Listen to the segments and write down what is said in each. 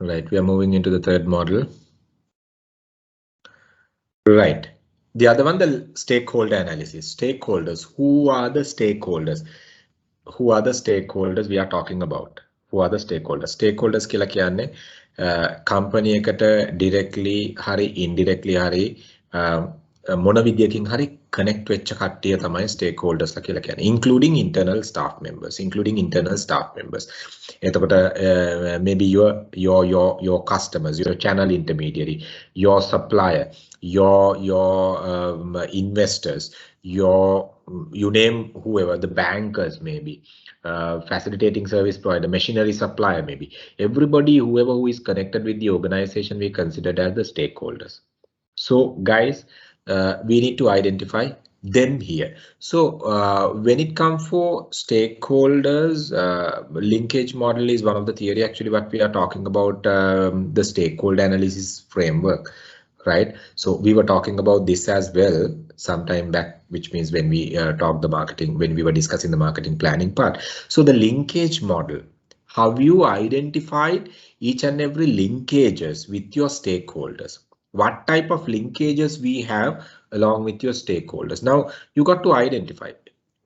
Right, we are moving into the third model. Right. The other one, the stakeholder analysis. Stakeholders. Who are the stakeholders? Who are the stakeholders we are talking about? Who are the stakeholders? Stakeholders කියලා කියන්නේ company එකට directly hari indirectly hari මොන විදියකින් hari connect වෙච්ච කට්ටිය තමයි stakeholders ලා කියලා කියන්නේ, including internal staff members. එතකොට maybe your customers, your channel intermediary, your supplier, your investors, you name whoever, the bankers maybe, facilitating service provider, machinery supplier maybe, everybody, whoever who is connected with the organization, we considered as the stakeholders. So guys, we need to identify them here. So when it comes for stakeholders, linkage model is one of the theory actually what we are talking about, the stakeholder analysis framework. Right, so we were talking about this as well some time back, which means when we talked the marketing, when we were discussing the marketing planning part. So the linkage model, how you identified each and every linkages with your stakeholders, what type of linkages we have along with your stakeholders. Now you got to identify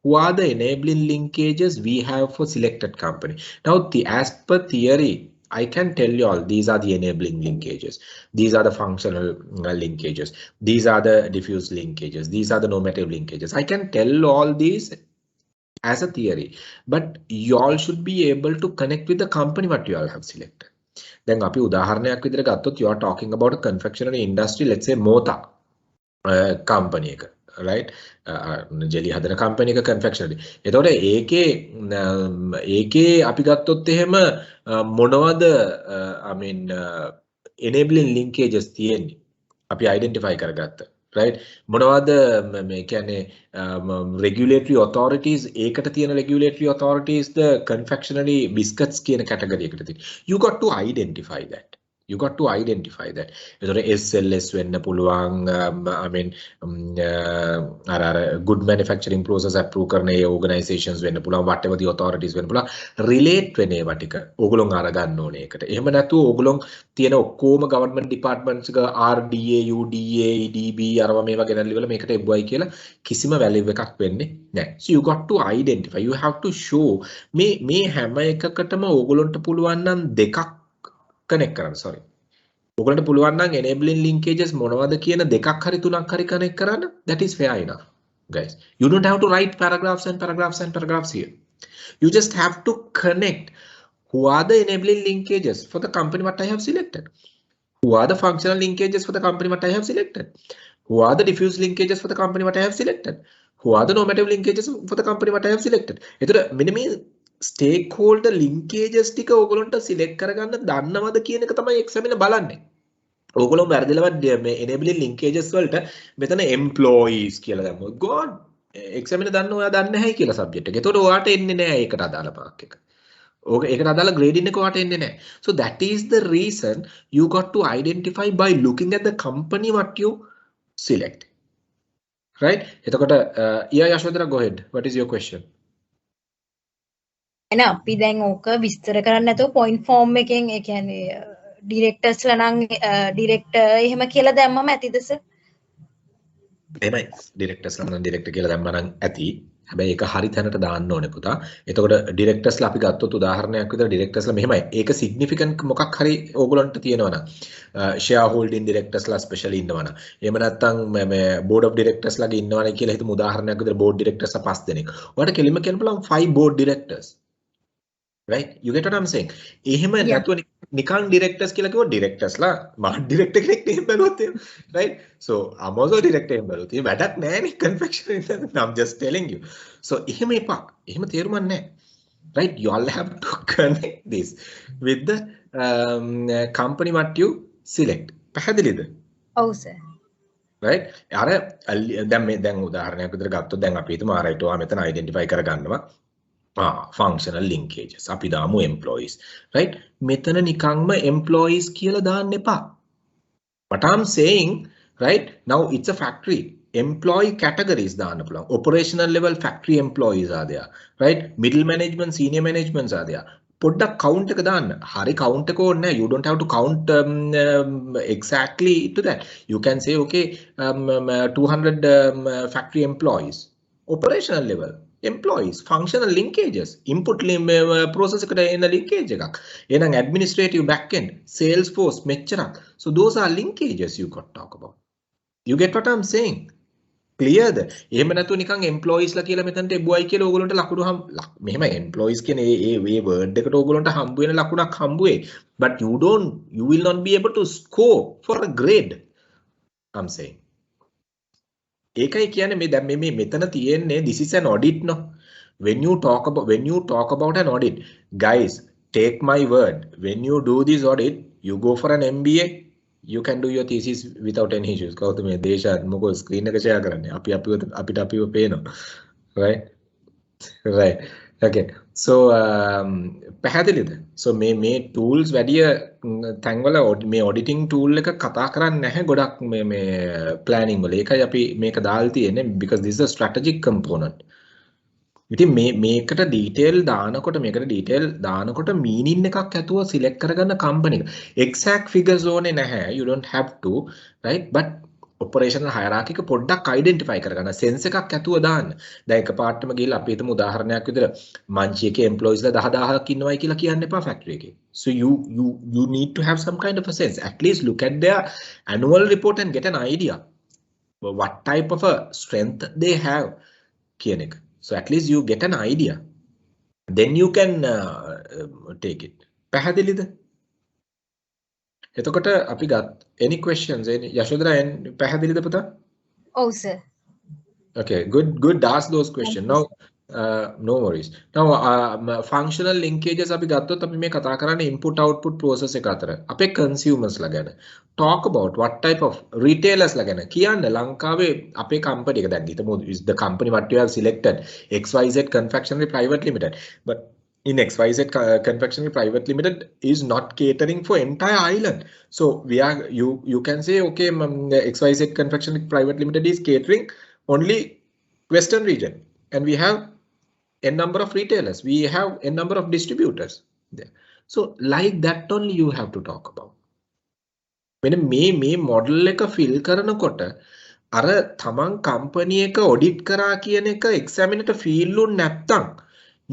who are the enabling linkages we have for selected company. Now as per theory, I can tell you all these are the enabling linkages, these are the functional linkages, these are the diffuse linkages, these are the normative linkages. I can tell all these as a theory, but you all should be able to connect with the company what you all have selected. Then අපි උදාහරණයක් විදිහට ගත්තොත් you are talking about a confectionery industry, let's say Mota company එක, right, jelly හදන company එක confectionery. එතකොට ඒකේ අපි ගත්තොත් එහෙම මොනවද I mean enabling linkages තියෙන්නේ අපි identify කරගත්ත, right, මොනවද මේ කියන්නේ regulatory authorities, ඒකට තියෙන regulatory authorities the confectionery biscuits කියන category එකට තියෙන. You got to identify that. You got to identify that. එතකොට SLS වෙන්න පුළුවන්, I mean අර good manufacturing process approve කරන ඒ organizations වෙන්න පුළුවන්, whatever the authorities වෙන්න පුළුවන්, relate වෙන ඒවා ටික ඕගොල්ලෝ අරගන්න ඕනේ ඒකට. එහෙම නැතුව ඕගොල්ලෝ තියෙන ඔක්කොම government departments එක RDA, UDA, EDB අරවා මේවා ගෙනල්ලි වල මේකට එබ්බයි කියලා කිසිම value එකක් වෙන්නේ නැහැ. So you got to identify, you have to show මේ හැම එකකටම ඕගොල්ලන්ට පුළුවන් නම් දෙකක් connect කරන්න. sorry, ඔයගොල්ලන්ට පුළුවන් නම් enabling linkages මොනවද කියන දෙකක් හරි තුනක් හරි connect කරන්න. that is fair enough guys. You don't have to write paragraphs and paragraphs and paragraphs here. You just have to connect who are the enabling linkages for the company what I have selected, who are the functional linkages for the company what I have selected, who are the diffuse linkages for the company what I have selected, who are the normative linkages for the company what I have selected. එතකොට මෙන්න මේ stakeholder linkages ටික ඕගොල්ලන්ට select කරගන්න දන්නවද කියන එක තමයි examiner බලන්නේ. ඕගොල්ලෝ වැරදිලවත් මේ enabling linkages වලට මෙතන employees කියලා දැම්මොත් god examiner දන්න ඔයා දන්නේ නැහැ කියලා subject එක. ඒතකොට ඔයාට එන්නේ නැහැ ඒකට අදාළ mark එක. ඕක ඒකට අදාළ grading එක ඔයාට එන්නේ නැහැ. So that is the reason you got to identify by looking at the company what you select. Right? එතකොට yeah Yashodhara, go ahead. What is your question? එන අපි දැන් ඕක විස්තර කරන්න නැතුව point form එකෙන් ඒ කියන්නේ directors ලා නම් director එහෙම කියලා දැම්මම ඇතිද සර්? එහෙමයි, directors ලා නම් director කියලා දැම්මම නම් ඇති. හැබැයි ඒක හරි තැනට දාන්න ඕනේ පුතා. එතකොට directors ලා අපි ගත්තොත් උදාහරණයක් විදිහට directors ලා මෙහෙමයි. ඒක significant මොකක් හරි ඕගොල්ලන්ට තියෙනවා නම් share holding directors ලා specially ඉන්නවනම්. එහෙම නැත්නම් මේ board of directors ලාගේ ඉන්නවනේ කියලා හිතමු උදාහරණයක් විදිහට board directors ලා 5 දෙනෙක්. ඔයාලට කෙලින්ම කියන්න පුළුවන් 5 board directors. Right, you get what I'm saying? එහෙම නැතුව නිකන් directors කියලා කිව්ව directors ලා මා director කෙනෙක් එහෙම බැලුවොත් එහෙම, right? So I'm also director එහෙම බැලුවොත් ඒ වැඩක් නැහැනේ confectionery. I'm just telling you. So එහෙම එපා. එහෙම තේරුමක් නැහැ. Right, you all have to connect this with the company what you select. පැහැදිලිද? ඔව් සර්. Right, අර දැන් උදාහරණයක් විදිහට ගත්තොත් දැන් අපි හිතමු alright ඔයා මෙතන identify කරගන්නවා functional linkages. අපි දාමු employees. Right? මෙතන නිකන්ම employees කියලා දාන්න එපා. What I'm saying, right? Now it's a factory. Employee categories දාන්න පුළුවන්. Operational level factory employees are there. Right? Middle management, senior managements are there. පොඩ්ඩක් count එක දාන්න. හරි count එක ඕනේ නැහැ. You don't have to count exactly to that. You can say okay 200 factory employees, operational level employees, functional linkages, input process එකට එන linkage එකක්. එහෙනම් administrative backend, Salesforce මෙච්චරක්. So those are linkages you got to talk about. You get what I'm saying? Clearද? එහෙම නැතුව නිකන් employees ලා කියලා මෙතනට එබුවයි කියලා ඕගොල්ලන්ට ලකුණු මෙහෙම employees කියන ඒ word එකට ඕගොල්ලන්ට හම්බ වෙන ලකුණක් හම්බ වෙයි. But you will not be able to score for a grade. I'm saying. ඒකයි කියන්නේ මේ දැන් මේ මෙතන තියෙන්නේ this is an audit no. When you talk about an audit, guys, take my word. When you do this audit, you go for an MBA. You can do your thesis without any issues. කවුද මේ දේශාත් මොකෝ screen එක share කරන්නේ? අපිට අපිව පේනවා. Right? Right. Okay. So පැහැදිලිද? So මේ tools වැඩිය තැන්වල මේ auditing tool එක කතා කරන්නේ නැහැ ගොඩක් මේ planning වල. ඒකයි අපි මේක දාලා තියෙන්නේ because this is a strategic component. ඉතින් මේකට ඩීටේල් දානකොට මීනින් එකක් ඇතුව සිලෙක්ට් කරගන්න කම්පැනි එක. එක්සැක්ට් ෆිගර්ස් ඕනේ නැහැ. You don't have to, right? But operational hierarchy එක පොඩ්ඩක් identify කරගන්න. sense එකක් ඇතුව දාන්න. දැන් එකපාරටම ගිහලා අපි හිතමු උදාහරණයක් විදිහට මංචි එකේ employees ලා 10000ක් ඉන්නවයි කියලා කියන්න එපා factory එකේ. So you need to have some kind of a sense. At least look at their annual report and get an idea. What type of a strength they have කියන එක. So at least you get an idea. Then you can take it. පැහැදිලිද? එතකොට අපි any questions? Yashodhara පැහැදිලිද පුතා? ඔව් sir. Okay, good. Ask those questions. Now, no worries. Now, functional linkages අපි ගත්තොත් අපි මේ කතා කරන්නේ input output process එක අතර. අපේ consumers ලා ගැන. Talk about what type of retailers ලා ගැන. කියන්න ලංකාවේ අපේ company එක දැන් හිතමු is the company what you have selected XYZ Confectionery Private Limited. But in XYZ Confectionery Private Limited is not catering for entire island. So you can say okay XYZ Confectionery Private Limited is catering only Western region, and we have a number of retailers, we have a number of distributors there. So like that only you have to talk about. When මේ model එක fill කරනකොට අර තමන් company එක audit කරා කියන එක examiner ට feel උන් නැත්තම්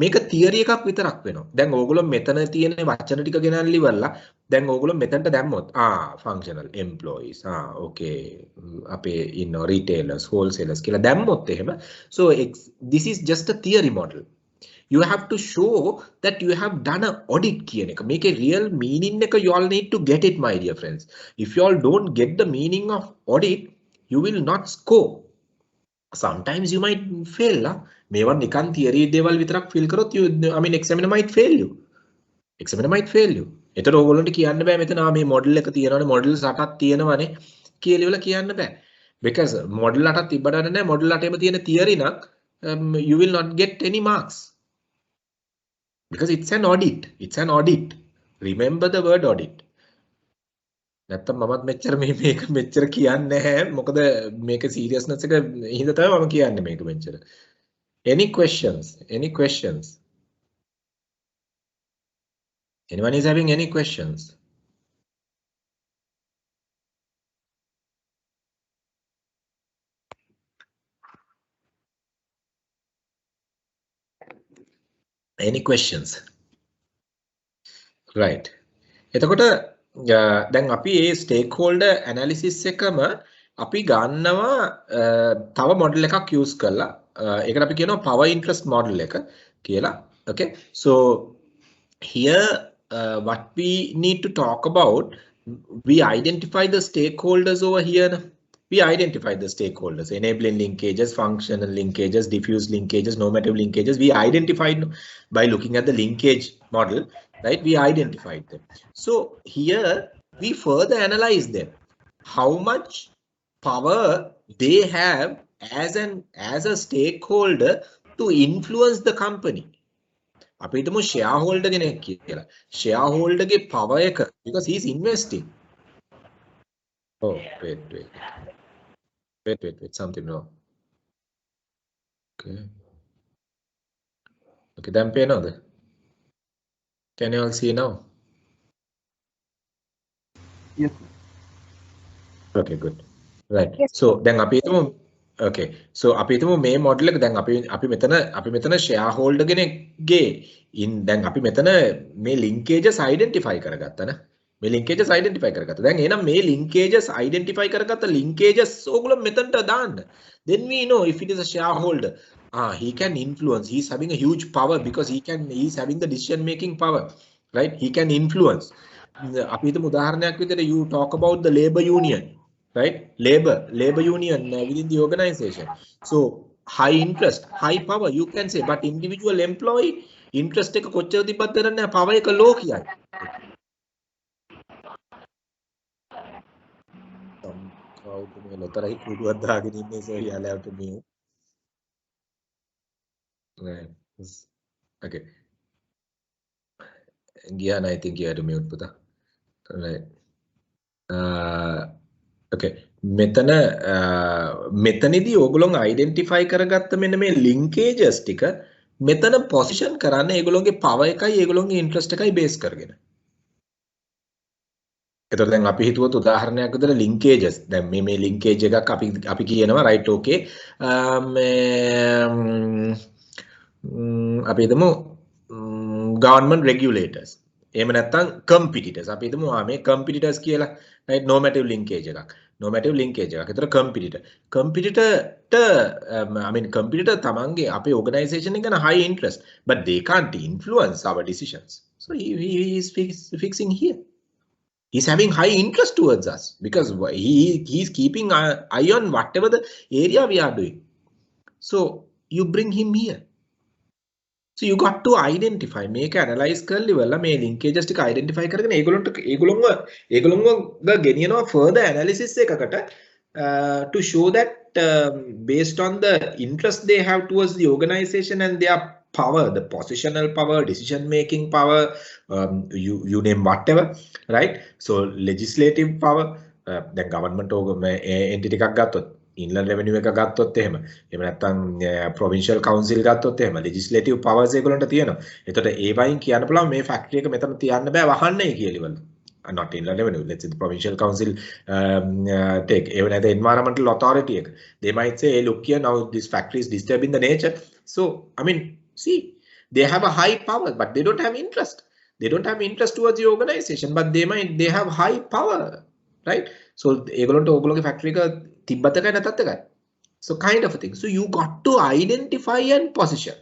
මේක theory එකක් විතරක් වෙනවා. දැන් ඕගොල්ලෝ මෙතන තියෙන වචන ටික ගෙනල්ලා ඉවරලා දැන් ඕගොල්ලෝ මෙතනට දැම්මොත් functional employees okay අපේ ඉන්න retailers wholesalers කියලා දැම්මොත් එහෙම so this is just a theory model. You have to show that you have done an audit කියන එක. මේකේ real meaning එක you all need to get it my dear friends. If you all don't get the meaning of audit, you will not score. Sometimes you might fail. මේවා නිකන් theory දේවල් විතරක් fill කරොත් examiner might fail you. එතකොට ඕගොල්ලන්ට කියන්න බෑ මෙතන මේ model එක තියෙනවනේ model 8ක් තියෙනවනේ කියලා ඉවල කියන්න බෑ. Because model 8ක් තිබ්බට නෑ model 8ෙම තියෙන theory නම් you will not get any marks. Because it's an audit. Remember the word audit. නැත්තම් මමත් මෙච්චර කියන්නේ නැහැ. මොකද මේක seriousness එක හින්දා තමයි මම කියන්නේ මේක මෙච්චර. Any questions? Anyone is having any questions? Any questions? Right. එතකොට දැන් අපි මේ stakeholder analysis එකම අපි ගන්නවා තව model එකක් use කරලා ඒකට අපි කියනවා power interest model එක කියලා. Okay. So here what we need to talk about, we identify the stakeholders over here. We identify the stakeholders, enabling linkages, functional linkages, diffuse linkages, normative linkages. We identified by looking at the linkage model, right? We identified them. So here we further analyze them. How much power they have as a stakeholder to influence the company. අපි හිතමු shareholder කෙනෙක් කියලා. Shareholder ගේ power එක because he is investing. Oh, wait. Something wrong. Okay, දැන් පේනවද? Can you all see now? Yes. Okay, good. Right. Yes, So then okay. So අපි හිතමු මේ මොඩල් එක දැන් අපි මෙතන shareholder කෙනෙක්ගේ දැන් අපි මෙතන මේ linkages identify කරගත්තා නේ. මේ linkages identify කරගත්තා. දැන් එහෙනම් මේ linkages identify කරගත්ත linkages ඕගොල්ලෝ මෙතනට දාන්න. Then we know if it is a shareholder, he can influence. He's having a huge power because he's having the decision making power, right? He can influence. අපි හිතමු උදාහරණයක් විදිහට you talk about the labor union, right? Labor union within the organization. So high interest, high power, you can say, but individual employee interest එක කොච්චර තිබ්බත් දෙන්නේ නැහැ, power එක low කියයි. කවුද මේ ලොතරයි කුඩුවක් දාගෙන ඉන්නේ, so you'll have to mute. Right. Okay. Gian, I think you have to mute පුතා. Right. Okay. මෙතනදී ඕගොල්ලෝ identify කරගත්ත මෙන්න මේ linkages ටික මෙතන position කරන්න ඒගොල්ලෝගේ power එකයි ඒගොල්ලෝගේ interest එකයි base කරගෙන. එතකොට දැන් අපි හිතුවොත් උදාහරණයක් විදිහට linkages දැන් මේ linkage එකක් අපි කියනවා right okay අපි හිතමු government regulators එහෙම නැත්නම් competitors අපි හිතමු මේ competitors කියලා right normative linkage එකක් ඒතර competitor තමන්ගේ අපේ organization එක ගැන high interest but they can't influence our decisions, so he is fixing here. He's having high interest towards us because he's keeping eye on whatever the area we are doing. So you bring him here. So you got to identify, make analyze කරලි වල මේ linkages ටික identify කරගෙන ඒගොල්ලොන්ව ගෙනියනවා further analysis එකකට to show that based on the interest they have towards the organization and their power, the positional power, decision making power, you name whatever, right? So legislative power, the government entity එකක් ගත්තොත් inland revenue එක ගත්තොත් එහෙම නැත්නම් provincial council ගත්තොත් එහෙම legislative powers ඒගොල්ලන්ට තියෙනවා. එතකොට ඒ වයින් කියන්න පුළුවන් මේ factory එක මෙතන තියන්න බෑ වහන්නයි කියලිවල. Not inland revenue, let's say the provincial council take even the environmental authority, they might say, hey, look here, now this factory is disturbing the nature. So I mean, see, they have a high power but they don't have interest. They don't have interest towards the organization but they have high power, right? So ඒගොල්ලන්ට ඕගොල්ලෝගේ factory එක තිබ්බත් එකයි නැතත් එකයි. So kind of a thing. So you got to identify and position.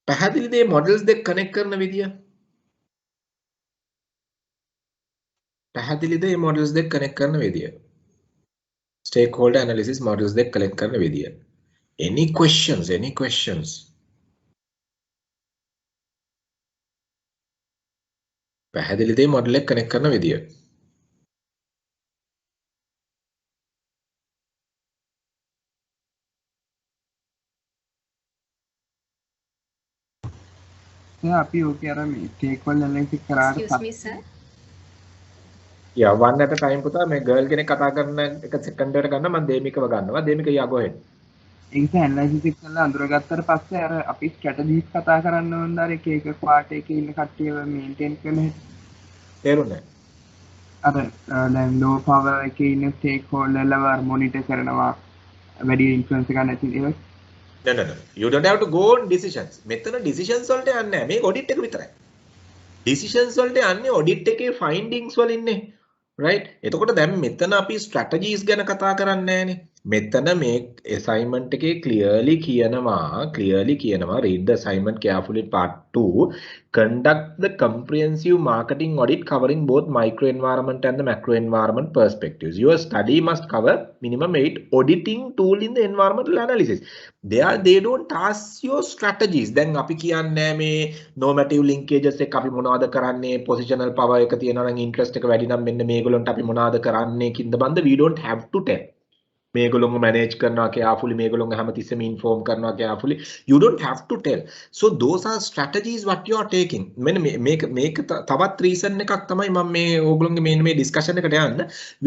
පැහැදිලිද මේ models දෙක connect කරන විදිය? Stakeholder analysis models දෙක connect කරන විදිය. Any questions? පැහැදිලිද මේ model එක connect කරන විදිය? අපි ඕකේ අර මේ stakeholder analysis කරාට Excuse me, sir. Yeah, one at a time පුතා මේ girl කෙනෙක් කතා කරන එක second එකට ගන්න මම දේමිකව ගන්නවා. දේමික yeah go ahead. ඒක analysis එක කරලා අඳුරගත්තට පස්සේ අර අපි strategies කතා කරන්න ඕනද අර එක part එකේ ඉන්න කට්ටියව maintain කරන හැටි. තේරුණා? අර දැන් low power එකේ ඉන්න stakeholder ලව monitor කරනවා වැඩි influence එකක් නැති ඒවා. No. You don't have to go on decisions. මෙතන decisions වලට යන්නේ නැහැ. මේක audit එක විතරයි. Decisions වලට යන්නේ audit එකේ findings වල ඉන්නේ. Right? එතකොට දැන් මෙතන අපි strategies ගැන කතා කරන්නේ නැහැනේ. මෙතන මේ assignment එකේ clearly කියනවා read the assignment carefully part 2, conduct the comprehensive marketing audit covering both micro environment and the macro environment perspectives. Your study must cover minimum 8 auditing tool in the environmental analysis. They don't ask your strategies. දැන් අපි කියන්නේ මේ normative linkages එක අපි මොනවද කරන්නේ, positional power එක තියෙනවා නම් interest එක වැඩි නම් මෙන්න මේගොල්ලන්ට අපි මොනවද කරන්නේ කින්ද බන්ද, we don't have to tell. මේගොල්ලෝ manage කරනවා carefully, මේගොල්ලෝ හැමතිස්සෙම inform කරනවා carefully, you don't have to tell. So those are strategies what you are taking. මෙන්න මේක තවත් reason එකක් තමයි මම මේ ඕගොල්ලෝගේ මේ discussion එකට යන්න.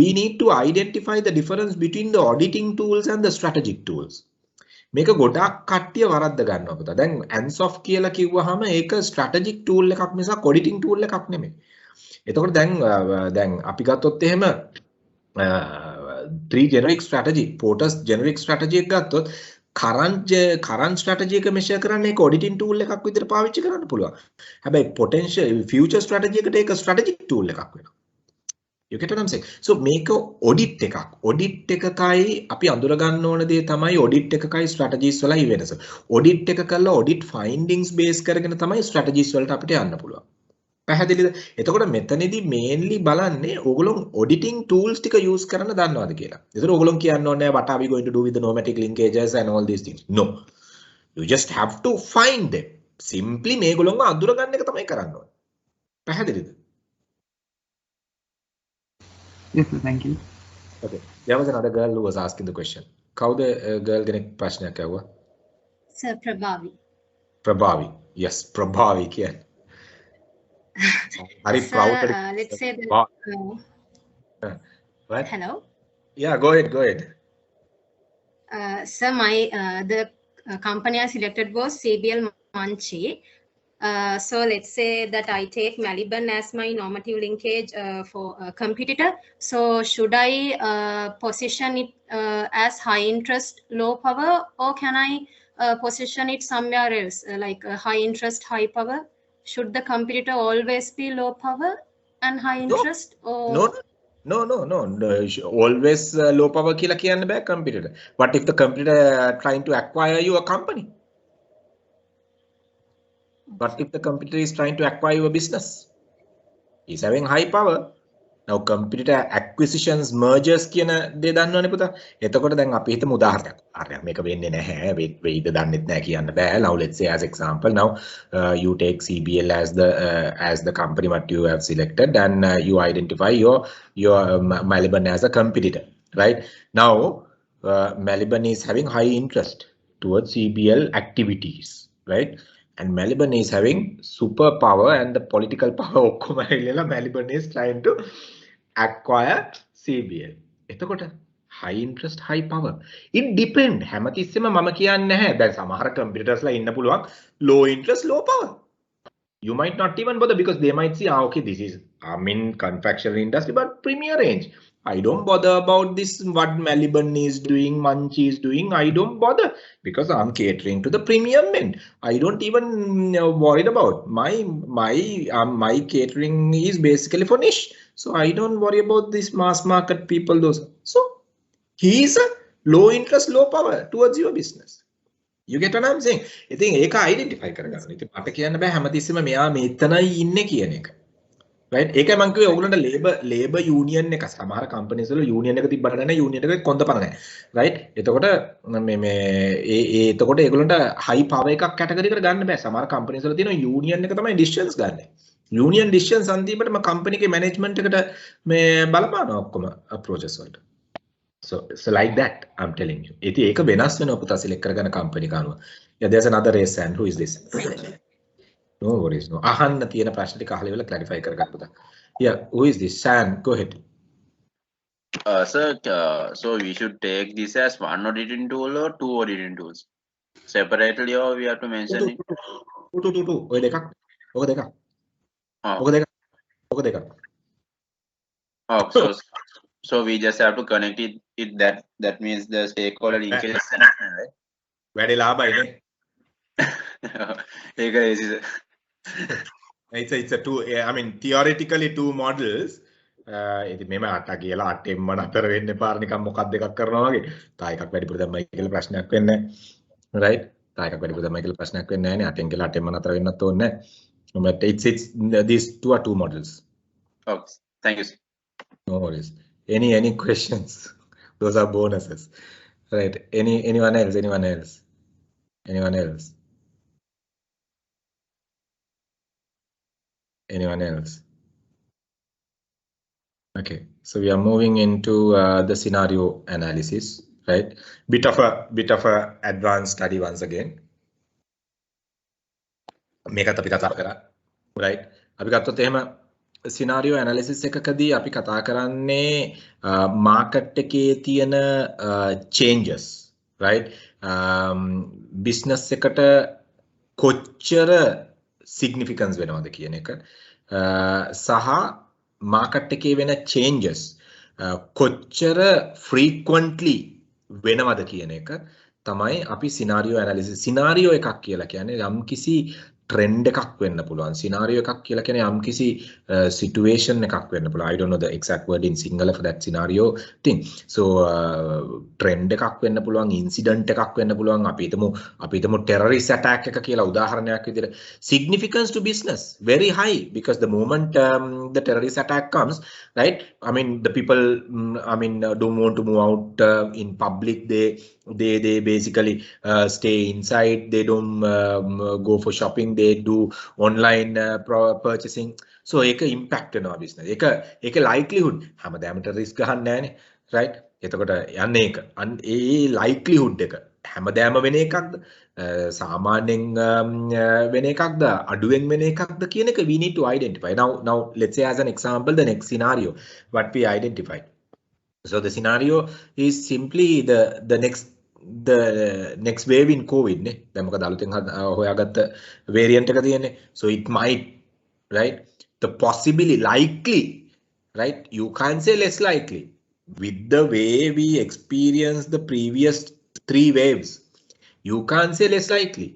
We need to identify the difference between the auditing tools and the strategic tools. මේක ගොඩක් කට්ටිය වරද්ද ගන්නවා පුතා. දැන් Ansoff කියලා කිව්වහම ඒක strategic tool එකක් මිසක් auditing tool එකක් නෙමෙයි. එතකොට දැන් අපි ගත්තොත් එහෙම three generic strategy, Porter's generic strategy එක ගත්තොත් current strategy එක measure කරන්න ඒක auditing tool එකක් විදිහට පාවිච්චි කරන්න පුළුවන්. හැබැයි potential future strategy එකට ඒක strategic tool එකක් වෙනවා. You get what I'm saying? So මේක audit එකක්. audit එකකයි අපි අඳුර ගන්න ඕන දේ තමයි audit එකකයි strategies වලයි වෙනස. audit එක කළා audit findings base කරගෙන තමයි strategies වලට අපිට යන්න පුළුවන්. පැහැදිලිද? එතකොට මෙතනදී mainly බලන්නේ ඕගොල්ලෝ auditing tools ටික use කරන්න දන්නවද කියලා. ඒතර ඕගොල්ලෝ කියන්න ඕනේ what are we going to do with the nomadic linkages and all these things. No. You just have to find them. Simply මේගොල්ලෝව අඳුර ගන්න එක තමයි කරන්න ඕනේ. පැහැදිලිද? Yes, sir, thank you. Okay. There was another girl who was asking the question. Kawuda girl කෙනෙක් ප්‍රශ්නයක් ඇහුවා? Sir Prabhavi. Prabhavi. Yes, Prabhavi කියන්නේ. Very Sir, proud. let's say that, What? hello. Yeah, go ahead. Sir, the company I selected was CBL Manchi. So let's say that I take Melbourne as my normative linkage for a competitor. So should I position it as high interest, low power, or can I position it somewhere else, like high interest, high power? Should the competitor always be low power and high interest? Or No. Always low power කියලා කියන්න බෑ competitor. What if the competitor trying to acquire your company? What if the competitor is trying to acquire your business? He's having high power. Now competitor acquisitions, mergers කියන දේ දන්නවනේ පුතා. එතකොට දැන් අපි හිතමු උදාහරණයක්. හරියට මේක වෙන්නේ නැහැ. වෙයිද දන්නෙත් නැහැ කියන්න බෑ. Now let's say as example, now you take CBL as the company what you have selected, and you identify your Melbourne as a competitor, right? Now Melbourne is having high interest towards CBL activities, right? And Melbourne is having superpower and the political power ඔක්කොම ඇවිල්ලා Melbourne is trying to acquire CBL. එතකොට high interest, high power. It depend. හැමතිස්සෙම මම කියන්නේ නැහැ. දැන් සමහර competitors ලා ඉන්න පුළුවන් low interest, low power. You might not even bother because they might see, okay, this is I'm in confectionery industry, but premier range. I don't bother about this, what Melbourne is doing, Munch is doing. I don't bother because I'm catering to the premium end. I don't even worried about my catering is basically for niche. So I don't worry about this mass market people. Those. So he is a low interest, low power towards your business. You get what I'm saying? ඉතින් ඒක identify කරගන්න. ඉතින් මට කියන්න බෑ හැමතිස්සෙම මෙයා මෙතනයි ඉන්නේ කියන එක. Right? ඒකයි මම කිව්වේ ඔයගොල්ලන්ට labor union එක සමහර companies වල union එක තිබ්බට නැහැ union එක කොන්දපණ නැහැ. Right? එතකොට එතකොට ඒගොල්ලන්ට high power එකක් category එකට ගන්න බෑ. සමහර companies වල තියෙන union එක තමයි decisions ගන්න. Union decisions අන්තිමට ම company එකේ management එකට මේ බලපානවා ඔක්කොම approaches වලට. So like that, I'm telling you. Iti eka venas වෙනවා පුතා select කරගන්න company කානුව. Yeah, there's another race and who is this? No worries, no. අහන්න තියෙන ප්‍රශ්න ටික අහලා ඉවරලා clarify කරගන්න පුතා. Yeah, who is this? San, go ahead. Sir, so we should take this as one auditing tool or two auditing tools? Separately or we have to mention it? Two. ඔය දෙකක්. ඔක දෙකක්. Oh. ඔක දෙකක්. Oh, so we just have to connect it that means the stakeholder linkage, right? වැඩි ලාභයි නේ. ඒක easy. It's a two, I mean theoretically two models. ඉතින් මෙම අට කියලා අටෙන්ම නතර වෙන්න පාර නිකන් මොකක්ද එකක් කරනවා වගේ. තා එකක් වැඩිපුර දැම්මයි කියලා ප්‍රශ්නයක් වෙන්නේ නැහැ. Right? තා එකක් වැඩිපුර දැම්මයි කියලා ප්‍රශ්නයක් වෙන්නේ නැහැ නේ. අටෙන් කියලා අටෙන්ම නතර වෙන්නත් ඕනේ නැහැ. But it's these two are two models. Okay, thank you, sir. No worries. Any questions? Those are bonuses. Right. Anyone else? Okay, so we are moving into the scenario analysis, right? Bit of a advanced study once again. මේකත් අපි කතා කරා, right? අපි ගත්තොත් එහෙම scenario analysis එකකදී අපි කතා කරන්නේ market එකේ තියෙන changes, right? Business එකට කොච්චර significance වෙනවද කියන එක සහ market එකේ වෙන changes කොච්චර frequently වෙනවද කියන එක තමයි අපි scenario analysis scenario එකක් කියලා කියන්නේ යම්කිසි trend එකක් වෙන්න පුළුවන් scenario එකක් කියලා කියන්නේ යම්කිසි situation එකක් වෙන්න පුළුවන් I don't know the exact word in Sinhala for that scenario thing so trend එකක් වෙන්න පුළුවන් incident එකක් වෙන්න පුළුවන් අපි හිතමු terrorist attack එක කියලා උදාහරණයක් විදිහට significance to business very high because the moment the terrorist attack comes right I mean the people don't want to move out in public they basically stay inside they don't go for shopping they do online purchasing so ඒක impact වෙනවා business ඒක likelihood හැමදාම risk ගහන්නේ නැහනේ right එතකොට යන්නේ ඒක ඒ likelihood එක හැමදාම වෙන එකක්ද සාමාන්‍යයෙන් වෙන එකක්ද අඩුවෙන් වෙන එකක්ද කියන එක we need to identify now let's say as an example the next scenario what we identified so the scenario is simply the next wave in COVID නේ දැන් මොකද අලුතෙන් හොයාගත්ත variant එක තියෙන්නේ so it might right the possibility likely right you can't say less likely with the way we experienced the previous 3 waves you can't say less likely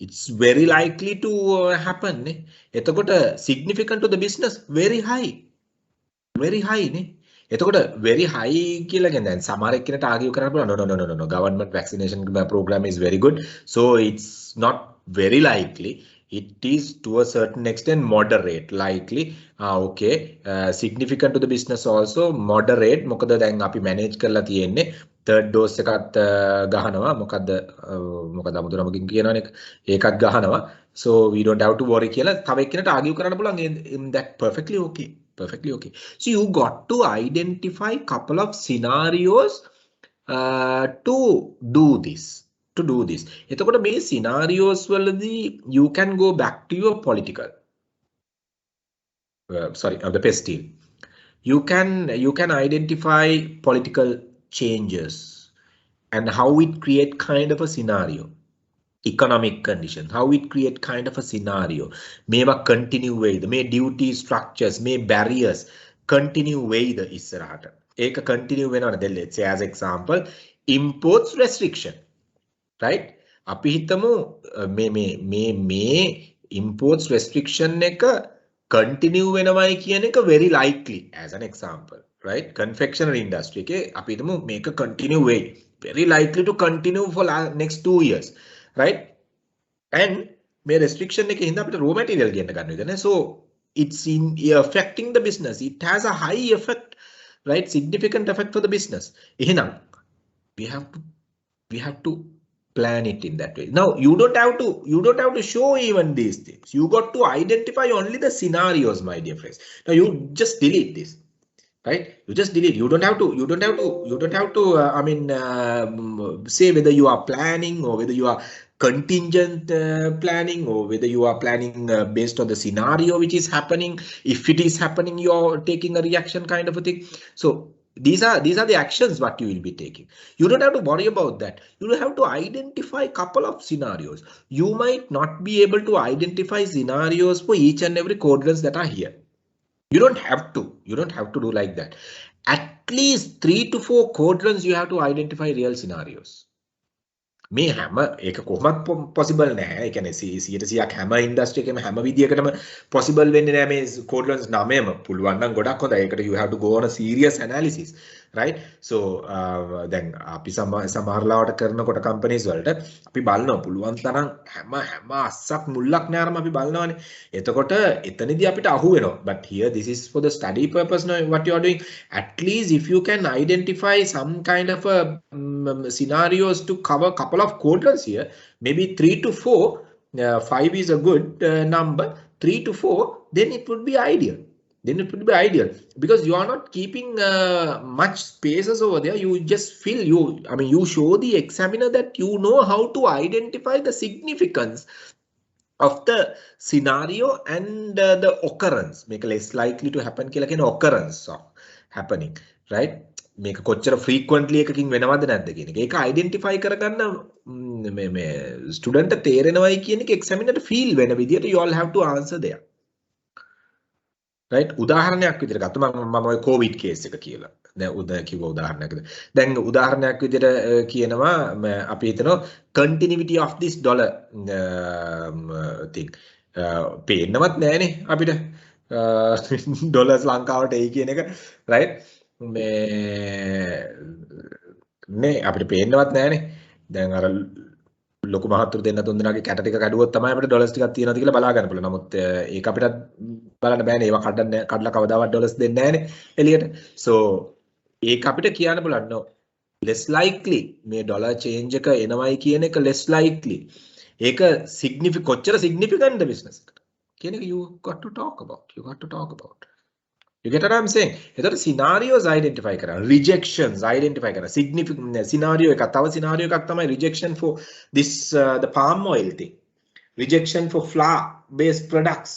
it's very likely to happen නේ එතකොට significant to the business very high නේ එතකොට very high කියලා කියන්නේ දැන් සමහර එක්කෙනාට argue කරන්න පුළුවන් no government vaccination program is very good so it's not very likely it is to a certain extent moderate likely okay significant to the business also moderate මොකද දැන් අපි manage කරලා තියෙන්නේ third dose එකත් ගහනවා මොකද්ද අමුතුරමකින් කියනවනේ ඒකත් ගහනවා so we don't have to worry කියලා තව එක්කෙනාට ආගියු කරන්න පුළුවන් that perfectly okay so you got to identify couple of scenarios to do this එතකොට මේ scenarios වලදී you can go back to your political the PES team you can identify political changes and how it create kind of a scenario economic conditions how it create kind of a scenario මේවා continue වෙයිද මේ duty structures මේ barriers continue වෙයිද ඉස්සරහට ඒක continue වෙනවනේ let's say as example imports restriction right අපි හිතමු මේ imports restriction එක continue වෙනවයි කියන එක very likely as an example right confectionery industry එකේ අපි හිතමු මේක continue වෙයි very likely to continue for next 2 years right and මේ restriction එකේ හින්දා අපිට raw material ගන්න විදිහ නේ so it's affecting the business it has a high effect right significant effect for the business එහෙනම් we have to plan it in that way now you don't have to show even these things you got to identify only the scenarios my dear friends now you just delete this right you just delete you don't have to say whether you are planning or whether you are contingent planning or whether you are planning based on the scenario which is happening if it is happening you're taking a reaction kind of a thing so these are the actions what you will be taking you don't have to worry about that you will have to identify a couple of scenarios you might not be able to identify scenarios for each and every quadrants that are here you don't have to do like that at least 3 to 4 quadrants you have to identify real scenarios මේ හැම ඒක කොහොමත් possible නැහැ ඒ කියන්නේ 100%ක් හැම industry එකෙම හැම විදියකටම possible වෙන්නේ නැහැ මේ quadrants 9ම පුළුවන් නම් ගොඩක් හොඳයි ඒකට you have to go on a serious analysis right so දැන් අපි සමහරලාවට කරනකොට companies වලට අපි බලනවා පුළුවන් තරම් හැම අස්සක් මුල්ලක් නෑරම අපි බලනවානේ එතකොට එතනදී අපිට අහු වෙනවා but here this is for the study purpose now what you are doing at least if you can identify some kind of a scenarios to cover couple of quadrants here maybe 3 to 4 5 is a good number 3 to 4 then it would be ideal because you are not keeping much spaces over there you just fill you show the examiner that you know how to identify the significance of the scenario and the occurrence make less likely to happen කියලා කියන occurrence of happening right මේක කොච්චර frequently එකකින් වෙනවද නැද්ද කියන එක. ඒක identify කරගන්න මේ student තේරෙනවයි කියන එක examiner feel වෙන විදියට you all have to answer there. right? උදාහරණයක් විදියට ගත්තා මම ඔය COVID case එක කියලා. දැන් කිව්ව උදාහරණයක්ද. දැන් උදාහරණයක් විදියට කියනවා අපි හිතනවා continuity of this dollar thing. පේන්නවත් නෑනේ අපිට ඩොලර්ස් ලංකාවට එයි කියන එක right? මේ අපිට පේන්නවත් නෑනේ. දැන් අර ලොකු මහත්තුරු දෙන්න තුන් දෙනාගේ කැට ටික කැඩුවොත් තමයි අපිට ඩොලර්ස් ටිකක් තියෙනවද කියලා බලා ගන්න පුළුවන්. නමුත් ඒක අපිට බලන්න බෑනේ. ඒවා කඩලා කවදාවත් ඩොලර්ස් දෙන්නේ නෑනේ එළියට. so ඒක අපිට කියන්න පුළුවන් no less likely මේ ඩොලර් චේන්ජ් එක එනවයි කියන එක less likely. ඒක කොච්චර significant ද business එකට කියන එක you got to talk about. You get what I'm saying? එතකොට scenarios identify කරන්න, rejections identify කරන්න. Significant scenario එකක් තව scenario එකක් තමයි rejection for this the palm oil thing. Rejection for flour based products.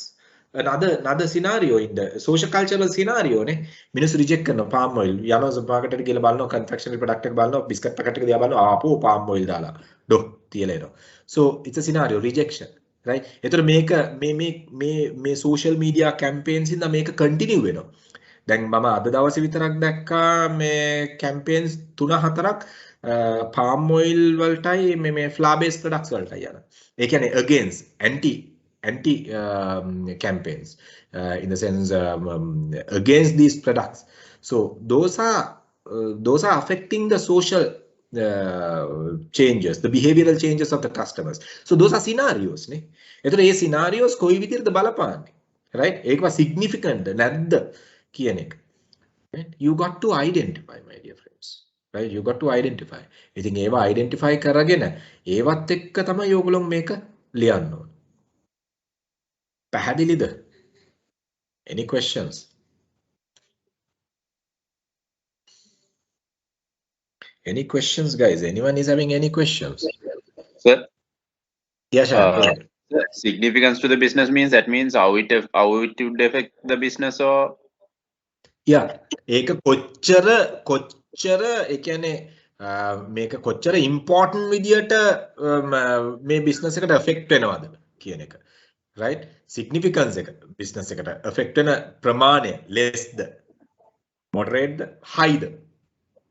Another scenario in the social cultural scenario නේ. මිනිස්සු reject කරනවා palm oil. යනවා සුපර්මාකට් එකට ගිහලා බලනවා confectionery product එක බලනවා biscuit packet එක දිහා බලනවා ආපෝ palm oil දාලා. ඩො තියලා එනවා. So it's a scenario rejection. right? එතකොට මේ social media campaigns ඉඳන් මේක continue වෙනවා. දැන් මම අද දවසේ විතරක් දැක්කා මේ campaigns 3-4ක් palm oil වලටයි මේ flour based products වලටයි යන. ඒ කියන්නේ against anti campaigns in the sense against these products. So those are affecting the social changes, the behavioral changes of the customers. So those are scenarios නේ. එතකොට මේ scenarios කොයි විදිහටද බලපාන්නේ? right? ඒකවා significant නැද්ද කියන එක. right? You got to identify my dear friends. right? You got to identify. ඉතින් ඒවා identify කරගෙන ඒවත් එක්ක තමයි ඔයගොල්ලෝ මේක ලියන්න ඕනේ. පැහැදිලිද? Any questions? Any questions, guys? Anyone is having any questions? Sir? Yes, sir. Significance to the business means that means how it would affect the business or yeah. ඒක කොච්චර ඒ කියන්නේ මේක කොච්චර important විදියට මේ business එකට affect වෙනවද කියන එක. right? Significance එක business එකට affect වෙන ප්‍රමාණය less ද moderate ද high ද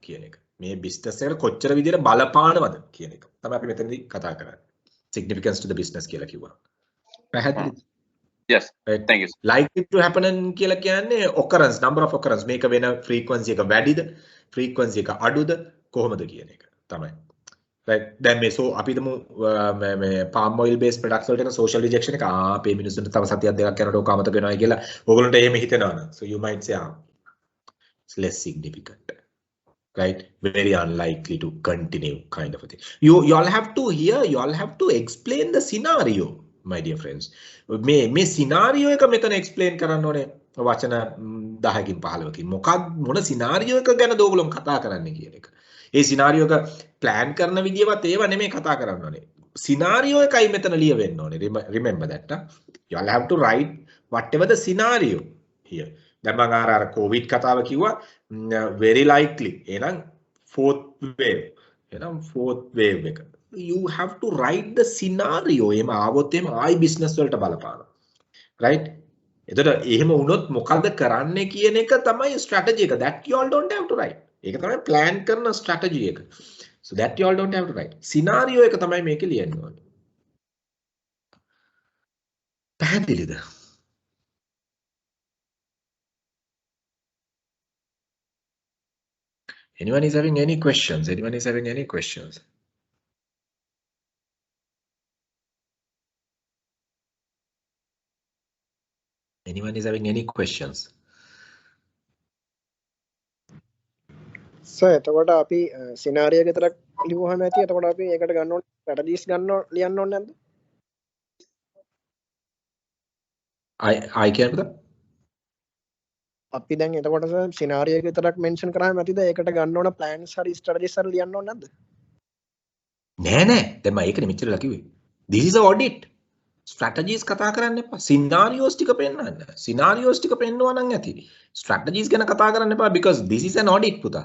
කියන එක. මේ business එකට කොච්චර විදියට බලපානවද කියන එක. තමයි අපි මෙතනදී කතා කරන්නේ. Significance to the business කියලා කිව්වා. පැහැදිලිද? yes, right. thank you. Likely to happen කියලා කියන්නේ occurrence, number of occurrence. මේක වෙන frequency එක වැඩිද, frequency එක අඩුද කොහොමද කියන එක තමයි. right. දැන් මේ අපි හිතමු මේ palm oil based products වලට එන social rejection එක අපේ මිනිස්සුන්ට තව සතියක් දෙකක් යනකොට ඔක අමතක වෙනවා කියලා ඕගොල්ලන්ට එහෙම හිතෙනවා නම් so you might say it's less significant. right? Very unlikely to continue kind of a thing. You all have to hear, you all have to explain the scenario, my dear friends. මේ scenario එක මෙතන explain කරන්න ඕනේ වචන 10කින් 15කින්. මොන scenario එක ගැනද ඔයගොල්ලෝ කතා කරන්නේ කියන එක. ඒ scenario එක plan කරන විදියවත් ඒව නෙමෙයි කතා කරන්න ඕනේ. scenario එකයි මෙතන ලියවෙන්න ඕනේ. Remember that. You all have to write whatever the scenario here. දැන් මම අර COVID කතාව කිව්වා very likely එහෙනම් fourth wave එක. You have to write the scenario. එහෙම ආවොත් එහෙම ආයි business වලට බලපානවා. right? එතකොට එහෙම වුණොත් මොකද කරන්න කියන එක තමයි strategy එක. That you all don't have to write. ඒක තමයි plan කරන strategy එක. So that you all don't have to write. Scenario එක තමයි මේකේ ලියන්න ඕනේ. පැහැදිලිද? Anyone is having any questions? Anyone is having any questions? Anyone is having any questions? Sir එතකොට අපි සිනාරියෝ එක විතරක් ලියුවහම ඇති. එතකොට අපි ඒකට ගන්න ඕනේ ස්ට්‍රැටජිස් ලියන්න ඕනේ නැද්ද? I කියන්නද? අපි දැන් එතකොට සර් සිනාරියෝ එක විතරක් මෙන්ෂන් කරාම ඇතිද? ඒකට ගන්න ඕන ප්ලෑන්ස් හරි ස්ට්‍රැටජිස් හරි ලියන්න ඕනේ නැද්ද? නෑ දැන් මම ඒකනේ මෙච්චරලා කිව්වේ. This is a audit. Strategies කතා කරන්න එපා. Scenarios ටික පෙන්නන්න. Scenarios ටික පෙන්නවා නම් ඇති. Strategies ගැන කතා කරන්න එපා because this is an audit පුතා.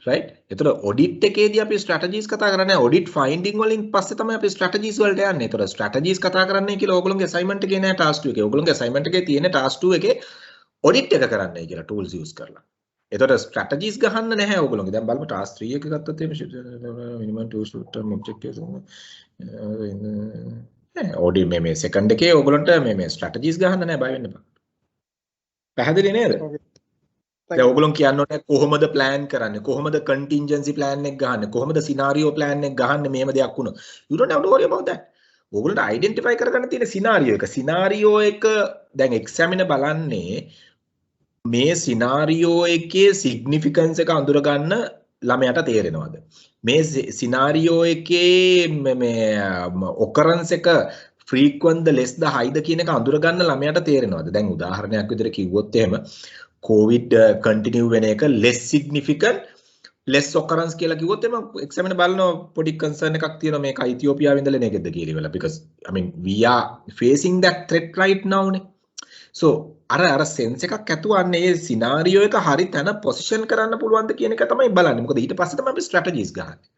right? එතකොට audit එකේදී අපි strategies කතා කරන්නේ audit finding වලින් පස්සේ තමයි අපි strategies වලට යන්නේ. එතකොට strategies කතා කරන්නේ කියලා ඕගොල්ලෝගේ assignment එකේ නෑ task 2 එකේ. ඕගොල්ලෝගේ assignment එකේ තියෙන task 2 එකේ audit එක කරන්නයි කියලා tools use කරලා. එතකොට strategies ගහන්න නැහැ ඕගොල්ලෝගේ. දැන් බලමු task 3 එක ගත්තොත් එහෙම minimum two short term objectives audit මේ second එකේ ඕගොල්ලන්ට මේ strategies ගහන්න නැහැ බය වෙන්න එපා. පැහැදිලි නේද? දැන් ඔයගොල්ලෝ කියන්නේ කොහොමද plan කරන්නේ කොහොමද contingency plan එක ගහන්නේ කොහොමද scenario plan එක ගහන්නේ මෙහෙම දෙයක් වුණොත් you don't have to worry about that. ඔයගොල්ලන්ට identify කරගන්න තියෙන scenario එක දැන් examiner බලන්නේ මේ scenario එකේ significance එක අඳුර ගන්න ළමයාට තේරෙනවද මේ scenario එකේ මේ occurrence එක frequent ද less ද high ද කියන එක අඳුර ගන්න ළමයාට තේරෙනවද දැන් උදාහරණයක් විදිහට කිව්වොත් එහෙම COVID continue වෙන එක less significant less occurrence කියලා කිව්වොත් එම examiner බලනවා පොඩි concern එකක් තියෙනවා මේක ඉතියෝපියාවෙ ඉඳලා නේද කියලා ඉවලා because I mean we are facing that threat right now නේ so අර sense එකක් ඇතුවන්නේ ඒ scenario එක හරි තැන position කරන්න පුළුවන්ද කියන එක තමයි බලන්නේ මොකද ඊට පස්සේ තමයි අපි strategies ගහන්නේ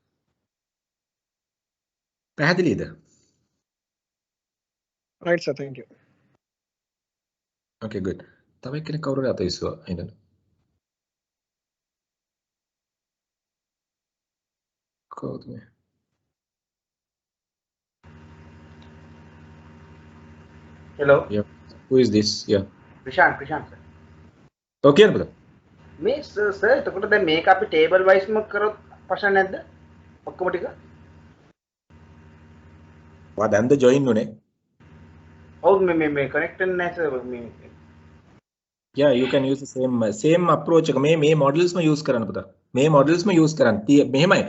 පැහැදිලිද right sir thank you okay good තව කෙනෙක් කවුරුද අත ඉස්සුවා ඉඳන් කවුද මේ hello yeah who is this yeah Krishan sir okay brother මේ sir එතකොට දැන් මේක අපි table wise ම කරොත් ප්‍රශ්න නැද්ද ඔක්කොම ටික ඔයා දැන්ද join උනේ ඔව් මේ connect වෙන්නේ නැහැ sir මේ yeah you can use the same approach එක මේ models ම use කරන්න පුතා මේ models ම use කරන්න මෙහෙමයි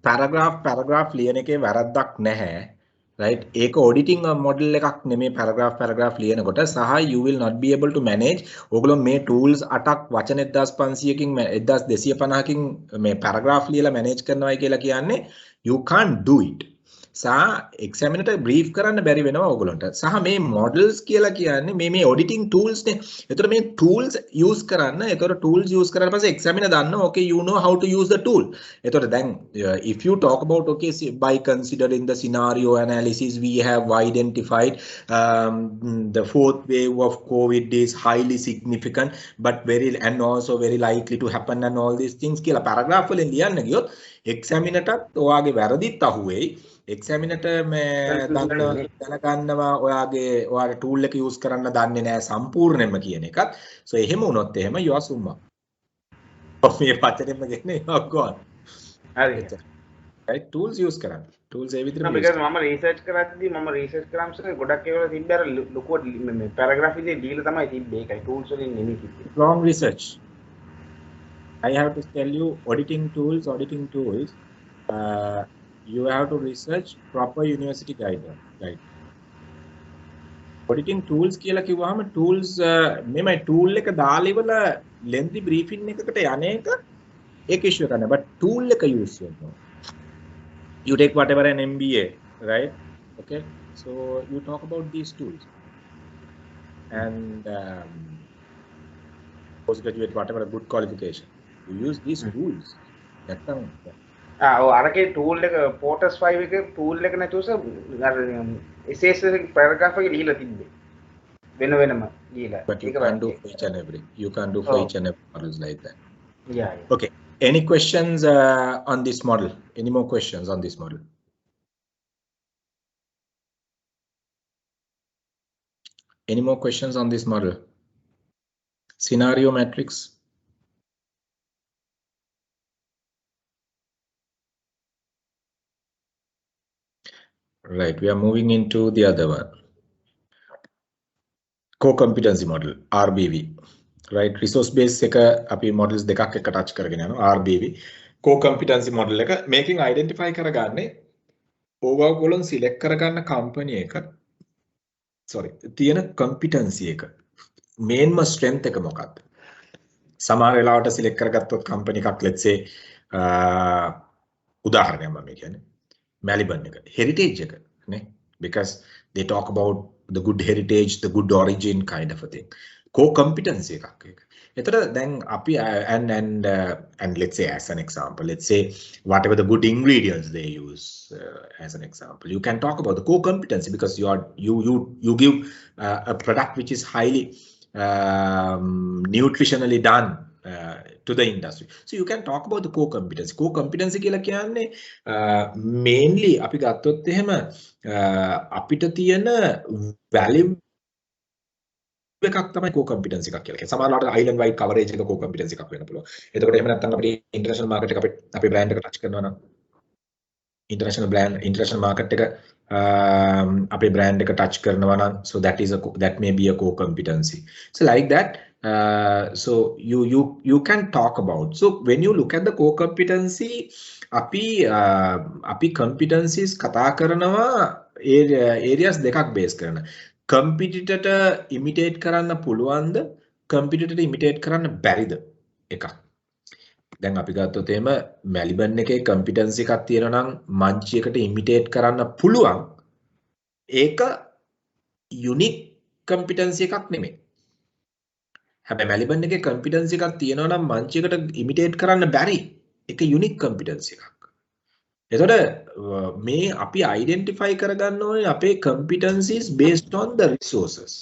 paragraph ලියන එකේ වැරද්දක් නැහැ right ඒක auditing model එකක් නෙමේ paragraph ලියනකොට සහ you will not be able to manage ඕගොල්ලෝ මේ tools 8ක් වචන 1500කින් 1250කින් මේ paragraph ලියලා manage කරනවායි කියලා කියන්නේ you can't do it සහ examiner brief කරන්න බැරි වෙනවා ඕගොල්ලන්ට සහ මේ models කියලා කියන්නේ මේ auditing tools නේ ඒතර මේ tools use කරන්න ඒතර tools use කරලා පස්සේ examiner දන්නවා okay you know how to use the tool ඒතර දැන් if you talk about okay by considering the scenario analysis we have identified the fourth wave of COVID is highly significant but and also very likely to happen and all these things කියලා paragraph වලින් ලියන්න ගියොත් examiner ටත් ඔයාගේ වැරදිත් අහුවෙයි examiner මේ දැනගන්නවා ඔයාගේ tool එක use කරන්න දන්නේ නැහැ සම්පූර්ණයෙන්ම කියන එකත් so එහෙම වුණොත් එහෙම you are summa මේ පතරෙම ගෙන්නේ ගොන් හරි right tools use කරන්න tools ඒ විදිහට because මම research කරද්දී මම research කරාම සර් ගොඩක් ඒවල තිබ්බ අර ලොකුවට මේ paragraph එකේ දීලා තමයි තිබ්බේ ඒකයි tools වලින් නෙමෙයි තිබ්බේ wrong research I have to tell you auditing tools you have to research proper university guideline right auditing tools කියලා කිව්වහම tools මෙමය tool එක දාලා ඉවලා lengthy briefing එකකට යන්නේක ඒක issue කරන්න but tool එක use කරනවා you take whatever an MBA right okay so you talk about these tools and postgraduate whatever a good qualification you use these tools නැත්තම් ඔව් අරකේ tool එක Porters 5 එකේ tool එක නැතුව අර SS paragraph එකේ ලියලා තිබ්බේ වෙනම ලියලා but you can do for each and every models like that yeah okay any questions on this model any more questions on this model any more questions on this model scenario matrix right we are moving into the other one core competency model RBV right resource based එක අපි models දෙකක් එක touch කරගෙන යනවා RBV core competency model එක making identify කරගන්නේ ඕගොල්ලෝ select කරගන්න company එක sorry තියෙන competency එක mainම strength එක මොකක්ද සමහර වෙලාවට select කරගත්තොත් company එකක් let's say උදාහරණයක් මම කියන්නේ Melbourne එක heritage එක නේ because they talk about the good heritage the good origin kind of a thing core competency එකක් ඒක. එතකොට දැන් අපි and let's say as an example, let's say whatever the good ingredients they use as an example, you can talk about the core competency because you give a product which is highly nutritionally done to the industry. So you can talk about the core competency. Core competency කියලා කියන්නේ mainly අපි ගත්තොත් එහෙම අපිට තියෙන value එකක් තමයි core competency එකක් කියලා. සමහරවිට island wide coverage එක core competency එකක් වෙන්න පුළුවන්. එතකොට එහෙම නැත්නම් අපිට international market එක අපේ brand එක touch කරනවා නම් international market එක අපේ brand එක touch කරනවා නම් so that may be a core competency. So like that so you can talk about. So when you look at the core competency අපි competencies කතා කරනවා areas දෙකක් base කරන. competitor imitate කරන්න පුළුවන්ද competitor imitate කරන්න බැරිද එකක්. දැන් අපි ගත්තොත් එහෙම මැලිබන් එකේ competency එකක් තියෙනවා නම් මංචි එකට imitate කරන්න පුළුවන්. ඒක unique competency එකක් නෙමෙයි. හැබැයි මැලිබන් එකේ competency එකක් තියෙනවා නම් මංචි එකට imitate කරන්න බැරි. ඒක unique competency එකක්. එතකොට මේ අපි identify කරගන්න ඕනේ අපේ competencies based on the resources,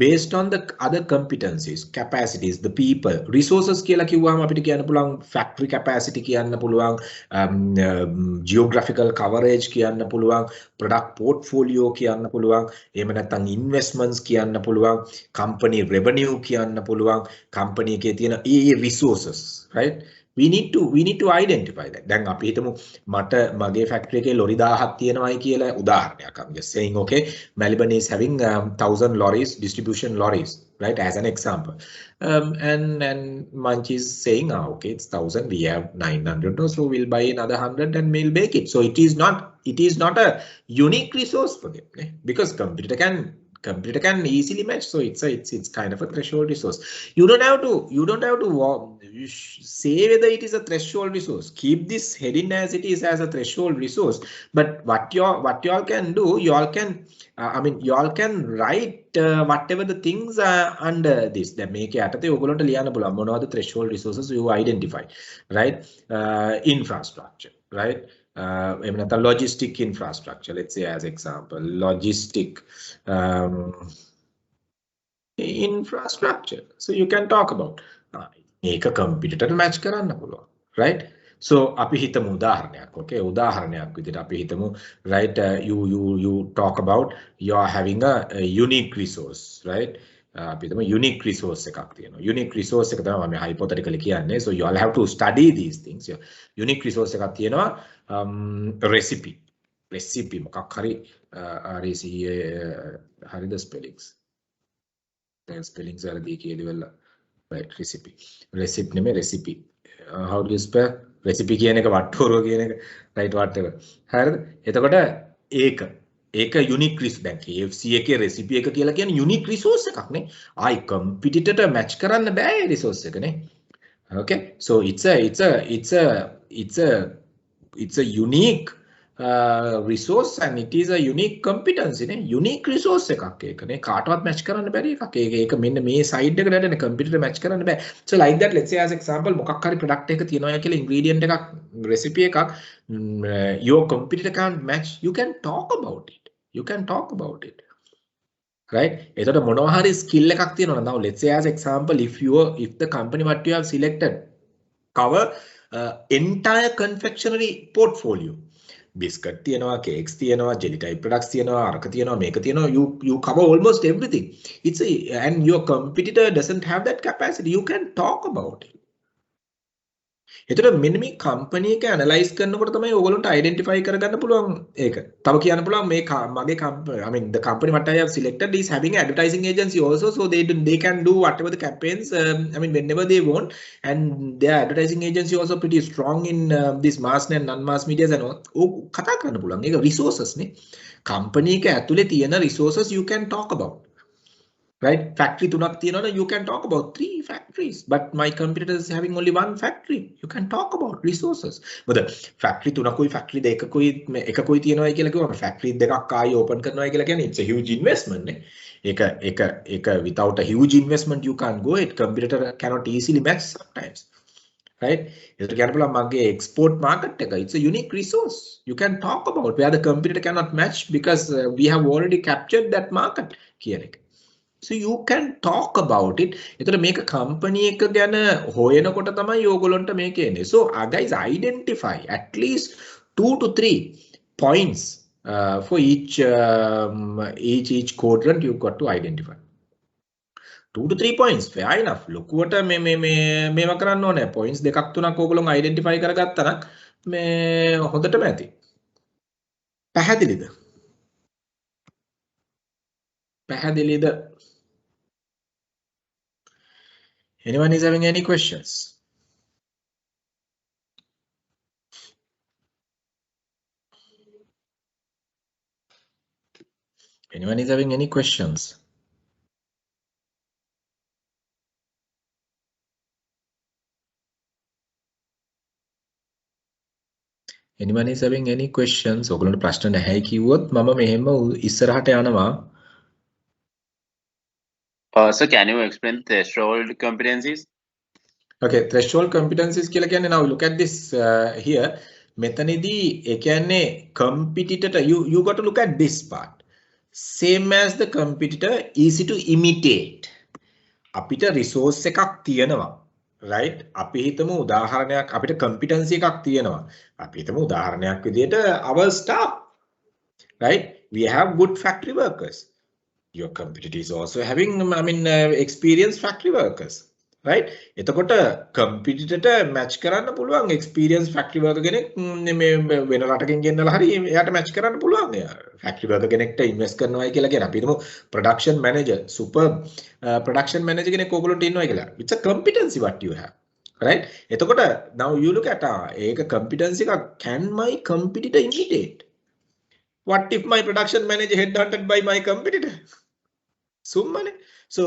based on the other competencies, capacities, the people. Resources කියලා කිව්වම අපිට කියන්න පුළුවන් factory capacity කියන්න පුළුවන්, geographical coverage කියන්න පුළුවන්, product portfolio කියන්න පුළුවන්, එහෙම නැත්නම් investments කියන්න පුළුවන්, company revenue කියන්න පුළුවන්, company එකේ තියෙන resources, right? We need to identify that. දැන් අපි හිතමු මට මගේ factory එකේ ලොරි 1000ක් තියෙනවායි කියලා උදාහරණයක්. I'm just saying, okay, Melbourne is having 1000 lorries, distribution lorries, right, as an example. And Munch is saying, okay, it's 1000, we have 900, so we'll buy another 100 and we'll make it. So it is not a unique resource for them, because computer can easily match. So it's kind of a threshold resource. You don't have to say whether it is a threshold resource. Keep this heading as it is, as a threshold resource. But what y'all can do, y'all can write whatever the things are under this. That make it ඔයගොල්ලන්ට ලියන්න පුළුවන් මොනවද threshold resources you identify, right? Infrastructure, right? Logistic infrastructure, let's say as example, logistic infrastructure. So you can talk about make a competitor match කරන්න පුළුවන්, right? So අපි හිතමු උදාහරණයක්, okay, උදාහරණයක් විදිහට අපි හිතමු, right, you talk about you are having a unique resource, right? අපි හිතමු unique resource එකක් තියෙනවා. Unique resource එක තමයි මම hypothetically කියන්නේ. So you all have to study these things. Unique resource එකක් තියෙනවා, recipe මොකක් හරි හරිද spellings. දැන් spellings වලදී කියලිවල, right, recipe නෙමෙයි recipe. How do you spell recipe කියන එක වට්ටෝරුව කියන එක, right, whatever. හරිද? එතකොට ඒක unique resource. දැන් KFC එකේ recipe එක කියලා කියන්නේ unique resource එකක් නේ. ආයි competitor match කරන්න බෑ ඒ resource එක නේ. Okay, so it's a unique resource and it is a unique competency නේ. Unique resource එකක් ඒක නේ. කාටවත් match කරන්න බැරි එකක්. ඒක මෙන්න මේ side එකට නේද computer match කරන්න බෑ. So like that, let's say as example, මොකක් හරි product එක තියෙනවා කියලා ingredient එකක්, recipe එකක්, your competitor can't match. You can talk about it. Right? එතකොට මොනවා හරි skill එකක් තියෙනවා. Now let's say as example, if the company what you have selected cover entire confectionery portfolio, biscuit තියෙනවා, cakes තියෙනවා, jelly type products තියෙනවා, අරක තියෙනවා, මේක තියෙනවා, you cover almost everything. And your competitor doesn't have that capacity. You can talk about it. එතකොට මෙන්න මේ company එක analyze කරනකොට තමයි ඔයගොල්ලන්ට identify කරගන්න පුළුවන් ඒක. තව කියන්න පුළුවන් මේ මගේ the company what I have selected is having advertising agency also, so they can do whatever the campaigns whenever they want, and their advertising agency also pretty strong in this mass and non-mass media and all. කතා කරන්න පුළුවන්. ඒක resources නේ. company එක ඇතුලේ තියෙන resources you can talk about. right? Factory තුනක් තියෙනවනේ, you can talk about 3 factories, but my competitor is having only 1 factory. You can talk about resources. මොකද factory තුනකුයි factory දෙකකුයි එකකුයි තියෙනවායි කියලා කිව්වම factory දෙකක් ආයි open කරනවායි කියලා කියන්නේ it's a huge investment නේ. ඒක without a huge investment you can't go it. Competitor cannot easily match sometimes. Right? ඒකට කියන්න පුළුවන් මගේ export market එක, it's a unique resource. You can talk about where the competitor cannot match because we have already captured that market කියන එක. So you can talk about it. එතකොට මේක company එක ගැන හොයනකොට තමයි ඕගොල්ලන්ට මේක එන්නේ. So guys, identify at least 2 to 3 points for each quadrant you've got to identify. 2 to 3 points, fair enough. ලොකුවට මේව කරන්න ඕනේ. points දෙකක් තුනක් ඕගොල්ලෝ identify කරගත්තා නම් මේ හොඳටම ඇති. පැහැදිලිද? පැහැදිලිද? Anyone is having any questions? Anyone is having any questions? Anyone is having any questions? ඔයගොල්ලන්ට ප්‍රශ්න නැහැ කිව්වොත් මම මෙහෙම ඉස්සරහට යනවා. So can you explain threshold competencies? Okay, threshold competencies කියලා කියන්නේ now look at this here. මෙතනදී ඒ කියන්නේ competitor you got to look at this part. Same as the competitor, easy to imitate. අපිට resource එකක් තියෙනවා. Right? අපි හිතමු උදාහරණයක් අපිට competency එකක් තියෙනවා. අපි හිතමු උදාහරණයක් විදිහට our staff. Right? We have good factory workers. Your competitor is also having experienced factory workers. Right? එතකොට competitor match කරන්න පුළුවන් experienced factory worker කෙනෙක් මේ වෙන රටකින් ගෙන්නලා හරි එයාට match කරන්න පුළුවන්. factory worker කෙනෙක්ට invest කරනවායි කියලා කියන අපි හිතමු production manager, super production manager කෙනෙක් ඕගොල්ලන්ට ඉන්නවා කියලා. It's a competency what you have. Right? එතකොට now you look at ඒක competency එක can my competitor imitate? What if my production manager headhunted by my competitor? Summane. So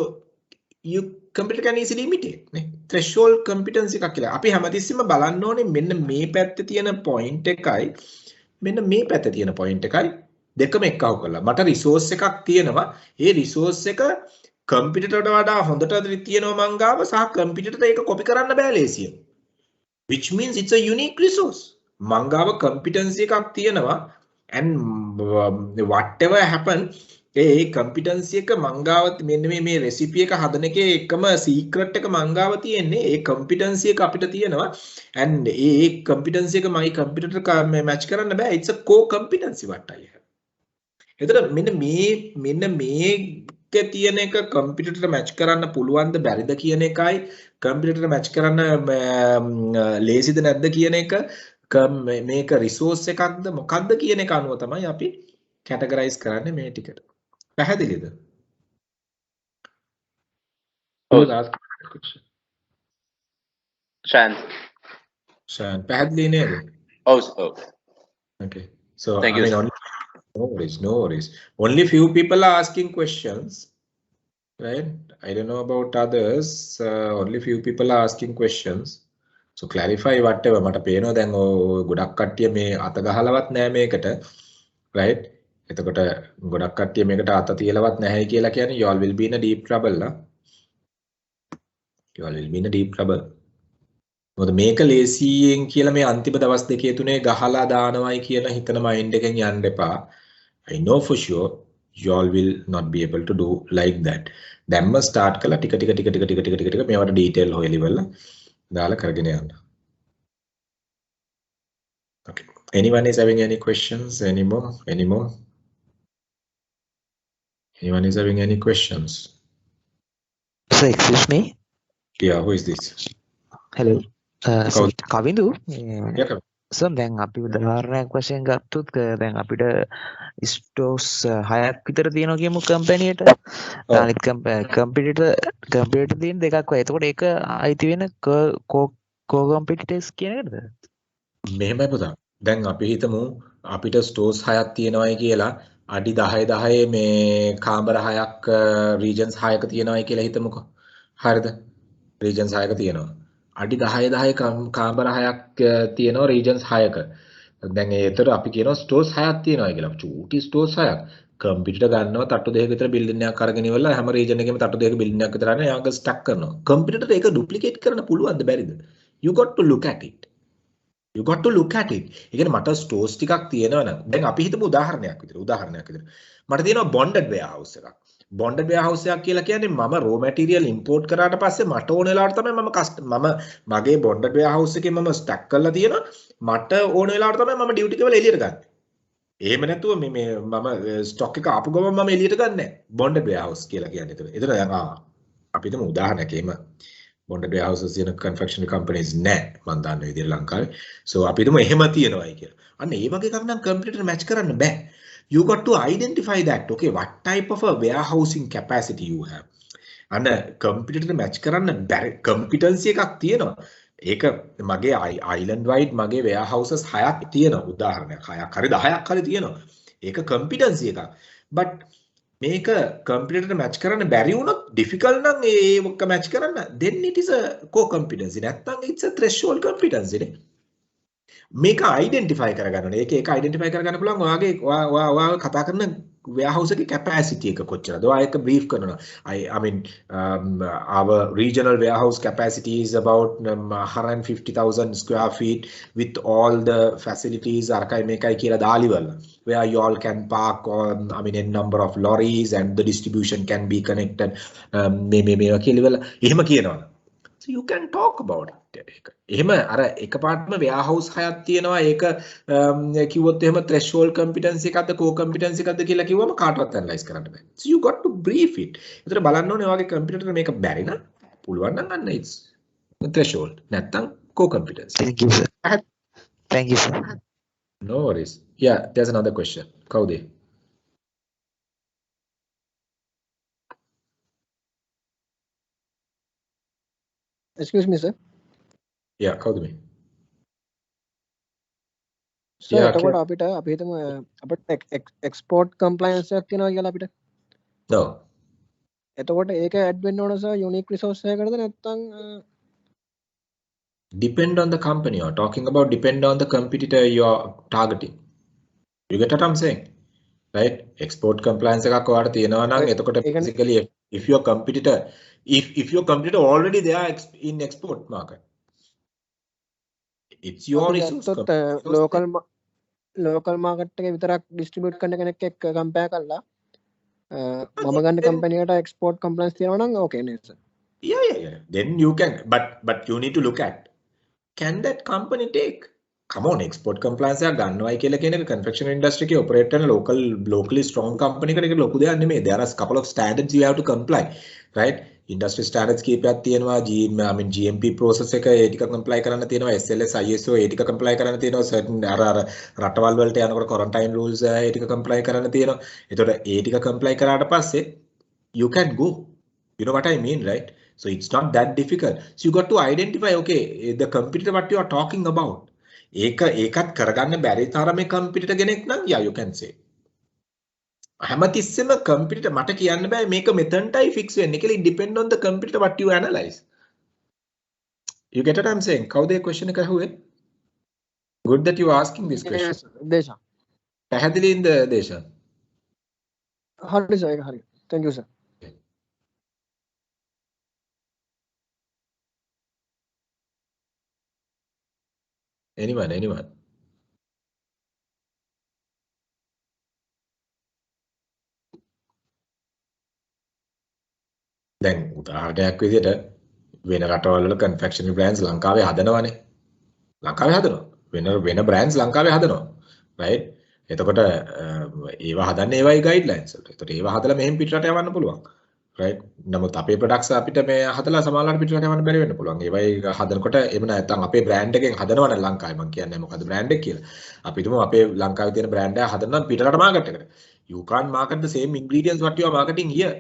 you competitor can easily imitate නේ. Threshold competency එකක් කියලා. අපි හැමතිස්සෙම බලන්න ඕනේ මෙන්න මේ පැත්තේ තියෙන point එකයි මෙන්න මේ පැත්තේ තියෙන point එකයි දෙකම එක්කව කරලා. මට resource එකක් තියෙනවා. ඒ resource එක competitor ට වඩා හොඳට තියෙනවා මං ගාව සහ competitor ට ඒක copy කරන්න බෑ ලේසියෙන්. Which means it's a unique resource. මං ගාව competency එකක් තියෙනවා and whatever happen A competency එක මංගාව මෙන්න මේ recipe එක හදන එකේ එකම secret එක මංගාව තියෙන්නේ ඒ competency එක අපිට තියෙනවා and ඒ competency එක my competitor match කරන්න බෑ it's a core competency what I have. එතකොට මෙන්න මේක තියෙන එක computer match කරන්න පුළුවන්ද බැරිද කියන එකයි computer match කරන්න ලේසිද නැද්ද කියන එක මේක resource එකක්ද මොකක්ද කියන එක අනුව තමයි අපි categorize කරන්නේ මේ ටිකට. පැහැදිලිද? Shan. පැහැදිලි නේද? Oh. Okay. So thank you. No worries. Only few people are asking questions. Right? I don't know about others. Only few people are asking questions. So clarify whatever. මට පේනවා දැන් ගොඩක් කට්ටිය මේ අත ගහලවත් නැහැ මේකට. Right? එතකොට ගොඩක් කට්ටිය මේකට අත තියලවත් නැහැ කියලා කියන්නේ you all will be in a deep trouble ලා. You all will be in a deep trouble. මොකද මේක ලේසියෙන් කියලා මේ අන්තිම දවස් දෙකේ තුනේ ගහලා දානවයි කියලා හිතන මයින්ඩ් එකෙන් යන්න එපා. I know for sure you all will not be able to do like that. දැන්ම start කළා ටික ටික මේවට detail හොයලා ඉවරලා දාලා කරගෙන යන්න. Okay. Anyone is having any questions anymore? Anyone is having any questions? So excuse me. Yeah, who is this? Hello. So Kavindu. Yeah, Kavindu. So දැන් අපි උදාහරණයක් වශයෙන් ගත්තොත් දැන් අපිට ස්ටෝස් 6ක් විතර තියෙනවා කියමු කම්පැනියට. අනිත් කම්පිටිටර් තියෙන දෙකක් වගේ. එතකොට ඒක අයිති වෙන කෝ කම්පිටිටර්ස් කියන එකද? මෙහෙමයි පුතා. දැන් අපි හිතමු අපිට ස්ටෝස් 6ක් තියෙනවායි කියලා අඩි 10 මේ කාමර 6ක් regions 6ක තියෙනවායි කියලා හිතමුකෝ. හරිද? regions 6ක තියෙනවා. අඩි 10 කාමර 6ක් තියෙනවා regions 6ක. දැන් ඒතර අපි කියනවා stores 6ක් තියෙනවා කියලා. චූටි stores 6ක්. කම්පියුටර් ගන්නවා තට්ටු දෙකක විතර බිල්ඩින් එකක් අරගෙන ඉවරලා හැම region එකෙම තට්ටු දෙකක බිල්ඩින් එකක් විතර අරගෙන යාග ස්ටැක් කරනවා. කම්පියුටර් එක ඩුප්ලිකේට් කරන්න පුළුවන්ද බැරිද? You got to look at it. You got to look at it. ඒ කියන්නේ මට stores ටිකක් තියෙනවා නම් දැන් අපි හිතමු උදාහරණයක් විතර මට තියෙනවා bonded warehouse එකක්. bonded warehouse එකක් කියලා කියන්නේ මම raw material import කරාට පස්සේ මට ඕන වෙලාවට තමයි මම මගේ bonded warehouse එකේ මම stack කරලා තියෙනවා. මට ඕන වෙලාවට තමයි මම duty එක වල එළියට ගන්න. එහෙම නැතුව මේ මම stock එක ආපු ගමන් මම එළියට ගන්න නැහැ. bonded warehouse කියලා කියන්නේ ඒක. එතන දැන් අපි හිතමු උදාහරණයක් එහෙම bonded warehouses තියෙන confectionery companies නැහැ මම දන්න විදිහට ලංකාවේ. So අපි හිතමු එහෙම තියෙනවායි කියලා. අන්න ඒ වගේ එකක් නම් කම්පියුටර් මැච් කරන්න බෑ. You got to identify that. Okay, what type of a warehousing capacity you have. අන්න කම්පියුටර් මැච් කරන්න බැරි competency එකක් තියෙනවා. ඒක මගේ island wide මගේ warehouses 6ක් තියෙනවා උදාහරණයක් 6ක් හරි 10ක් හරි තියෙනවා. ඒක competency එකක්. But මේක කම්පියුටරට මැච් කරන්න බැරි වුණොත් ඩිෆිකල්ට් නම් ඒක මැච් කරන්න then it is a core competency නැත්නම් it's a threshold competency නේ මේක අයිඩෙන්ටිෆයි කරගන්න ඕනේ ඒක අයිඩෙන්ටිෆයි කරගන්න පුළුවන් ඔයාගේ ඔයා කතා කරන warehouse එකේ capacity එක කොච්චරද ඔයා ඒක brief කරනවා I mean our regional warehouse capacity is about 150,000 square feet with all the facilities අරකයි මේකයි කියලා දාලිවල where you all can park on I mean a number of lorries and the distribution can be connected මේවා කියලා එහෙම කියනවා so you can talk about it එහෙම අර එකපාරටම warehouse හයක් තියෙනවා ඒක කිව්වොත් එහෙම threshold competence එකක්ද core competence එකක්ද කියලා කිව්වම කාටවත් analyze කරන්න බෑ so you got to brief it ඒතර බලන්න ඕනේ ඔයාගේ computer මේක බැරි නම් පුළුවන් නම් අන්න it's threshold නැත්නම් core competence thank you sir thank you sir no worries yeah there's another question කවුද excuse me sir yeah කවුද මේ sir එතකොට අපිට අපි හිතමු අපිට export compliance එකක් තියෙනවා කියලා අපිට no එතකොට ඒක add වෙන්න ඕන sir unique resource එකකටද නැත්නම් depend on the company you're talking about depend on the competitor you're targeting you get what I'm saying right export compliance එකක් ඔයාලට තියෙනවා නම් එතකොට basically if your competitor if your competitor already they are in export market it's your resource local market එකේ විතරක් distribute කරන කෙනෙක් එක්ක compare කරලා මම ගන්න company එකට export compliance තියෙනවා නම් okay නේද sir yeah then you can but you need to look at can that company take come on export compliance එක ගන්නවයි කියලා කියන එක confectionery industry එකේ operate කරන locally strong company එකකට ඒක ලොකු දෙයක් නෙමෙයි there are a couple of standards you have to comply right industry standards කීපයක් තියෙනවා I mean GMP process එක ඒ ටික comply කරන්න තියෙනවා SLS ISO ඒ ටික comply කරන්න තියෙනවා certain අර රටවල් වලට යනකොට quarantine rules ඒ ටික comply කරන්න තියෙනවා එතකොට ඒ ටික comply කරාට පස්සේ you can go you know what I mean right so it's not that difficult so you got to identify okay the competitor what you are talking about ඒකත් කරගන්න බැරි තරමේ කම්පියුටර් කෙනෙක් නම් yeah you can say හැමතිස්සෙම computer මට කියන්න බෑ මේක මෙතනටයි ෆික්ස් වෙන්නේ කියලා depend on the computer what you analyze you get what I'm saying කවුද ඒ question එක අහුවේ good that you are asking this question දේශා පැහැදිලිද දේශා හරි සර් ඒක හරි thank you sir anyone දැන් උදාහරණයක් විදිහට වෙන රටවල් වල confectionery brands ලංකාවේ හදනවානේ වෙන brands ලංකාවේ හදනවා right එතකොට ඒවා හදන්නේ ඒවයි guidelines වලට එතකොට ඒවා හදලා මෙහෙම පිටරට යවන්න පුළුවන් right නමුත් අපේ products අපිට මේ හදලා සමානලාට පිටරට යවන්න බැරි වෙන්න පුළුවන් ඒවයි හදනකොට එහෙම නැත්නම් අපේ brand එකෙන් හදනවනේ ලංකාවේ මම කියන්නේ මොකද්ද brand එක කියලා අපි හිතමු අපේ ලංකාවේ තියෙන brand එක හදනවා පිටරට market එකට you can't market the same ingredients what you are marketing here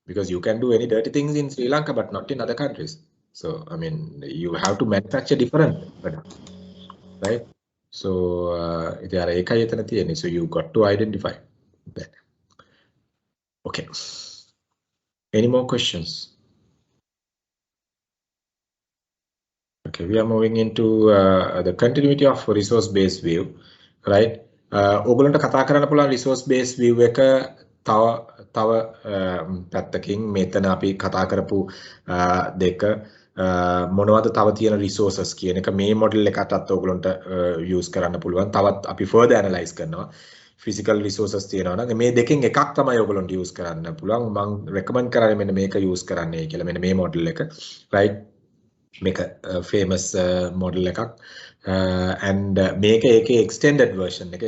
because you can do any dirty things in Sri Lanka but not in other countries so I mean you have to manufacture different products right So ඉතින් අර ඒකයි එතන තියෙන්නේ. So you got to identify that. Okay. Any more questions? Okay, we are moving into the continuity of resource-based view, right? ඕගොල්ලන්ට කතා කරන්න පුළුවන් resource-based view එක තව පැත්තකින් මෙතන අපි කතා කරපු දෙක මොනවද තව තියෙන resources කියන එක මේ model එකටත් ඕගොල්ලන්ට use කරන්න පුළුවන්. තවත් අපි further analyze කරනවා. Physical resources තියෙනවා නම් මේ දෙකෙන් එකක් තමයි ඕගොල්ලන්ට use කරන්න පුළුවන්. මම recommend කරන්නේ මෙන්න මේක use කරන්නයි කියලා. මෙන්න මේ model එක, right? Make a famous model එකක් and මේක ඒකේ extended version එක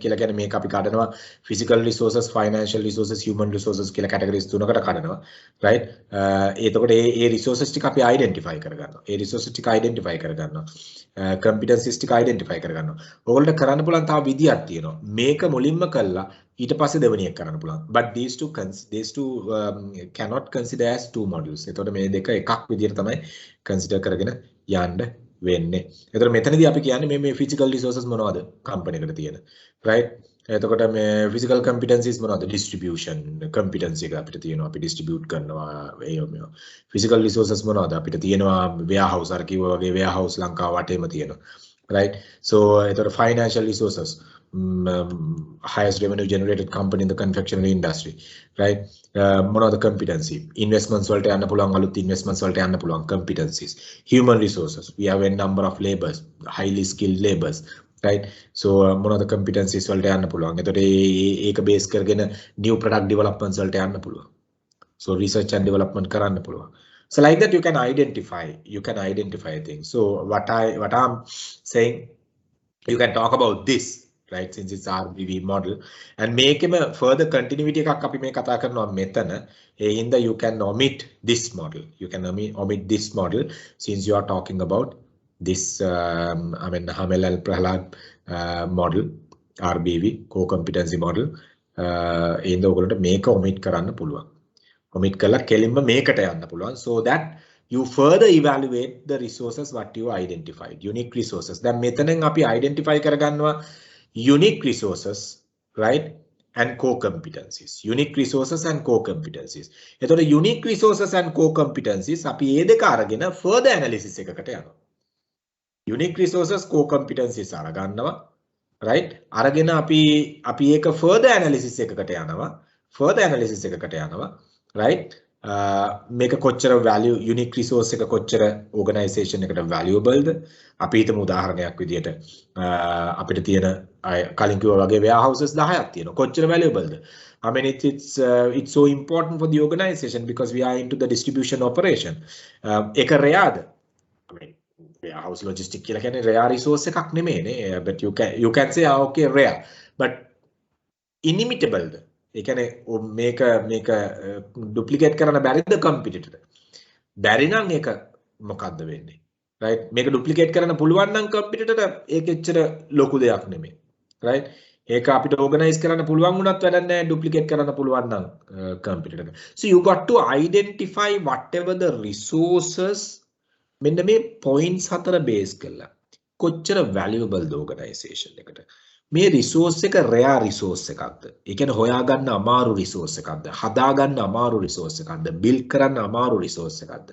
කියලා කියන්නේ මේක අපි කඩනවා physical resources, financial resources, human resources කියලා categories තුනකට කඩනවා, right? එතකොට ඒ resources ටික අපි identify කරගන්නවා. Competencies ටික identify කරගන්නවා. ඕගොල්ලන්ට කරන්න පුළුවන් තව විදියක් තියෙනවා. මේක මුලින්ම කළා ඊට පස්සේ දෙවෙනි එක කරන්න පුළුවන්. But these two cannot consider as two modules. එතකොට මේ දෙක එකක් විදියට තමයි consider කරගෙන යන්න වෙන්නේ. එතකොට මෙතනදී අපි කියන්නේ මේ physical resources මොනවද company එකට තියෙන, right? එතකොට මේ physical competencies මොනවද? Distribution competency එක අපිට තියෙනවා. අපි distribute කරනවා මේ physical resources මොනවද? අපිට තියෙනවා warehouse අර කිව්වා වගේ warehouse ලංකාව වටේම තියෙනවා, right? So එතකොට financial resources, highest revenue generated company in the confectionery industry, right? Monother competency, investments වලට යන්න පුළුවන්, අලුත් investments වලට යන්න පුළුවන්, competencies. Human resources, we have a number of laborers, highly skilled laborers, right? So monother competencies වලට යන්න පුළුවන්. එතකොට ඒක base කරගෙන new product developments වලට යන්න පුළුවන්. So research and development කරන්න පුළුවන්. So like that you can identify things. So what I'm saying, you can talk about this, right, since it's RBV model, and make him a further continuity එකක් අපි මේ කතා කරනවා මෙතන. In the you can omit this model. You can omit this model since you are talking about this I mean Hamel and Prahlad model, RBV core competency model. In the ඔයගොල්ලන්ට මේක omit කරන්න පුළුවන්. Omit කරලා කෙලින්ම මේකට යන්න පුළුවන්, so that you further evaluate the resources what you identified, unique resources. දැන් මෙතනෙන් අපි identify කරගන්නවා unique resources, right, and core competencies. Unique resources and core competencies. එතකොට unique resources and core competencies අපි ඒ දෙක අරගෙන further analysis එකකට යනවා. Unique resources, core competencies අරගන්නවා, right? අරගෙන අපි ඒක further analysis එකකට යනවා, right? මේක කොච්චර value, unique resource එක කොච්චර organization එකට valuable ද? අපි හිතමු උදාහරණයක් විදියට අපිට තියෙන කලින් කිව්වා වගේ warehouses 10ක් තියෙනවා. කොච්චර valuable the? I mean it's so important for the organization because we are into the distribution operation. ඒක rare the? I mean warehouse logistic කියලා කියන්නේ rare resource එකක් නෙමෙයිනේ. But you can say okay rare, but inimitable ද? ඒ කියන්නේ මේක duplicate කරන්න බැරිද competitor? බැරි නම් ඒක මොකද්ද වෙන්නේ? right? මේක duplicate කරන්න පුළුවන් නම් competitor ඒක එච්චර ලොකු දෙයක් නෙමෙයි, right? ඒක අපිට organize කරන්න පුළුවන් වුණත් වැඩක් නැහැ duplicate කරන්න පුළුවන් නම් competitor. So you got to identify whatever the resources, මෙන්න මේ points හතර base කරලා කොච්චර valuable ද organization එකට. මේ resource එක rare resource එකක්ද? ඒ කියන්නේ හොයාගන්න අමාරු resource එකක්ද? හදාගන්න අමාරු resource එකක්ද? build කරන්න අමාරු resource එකක්ද?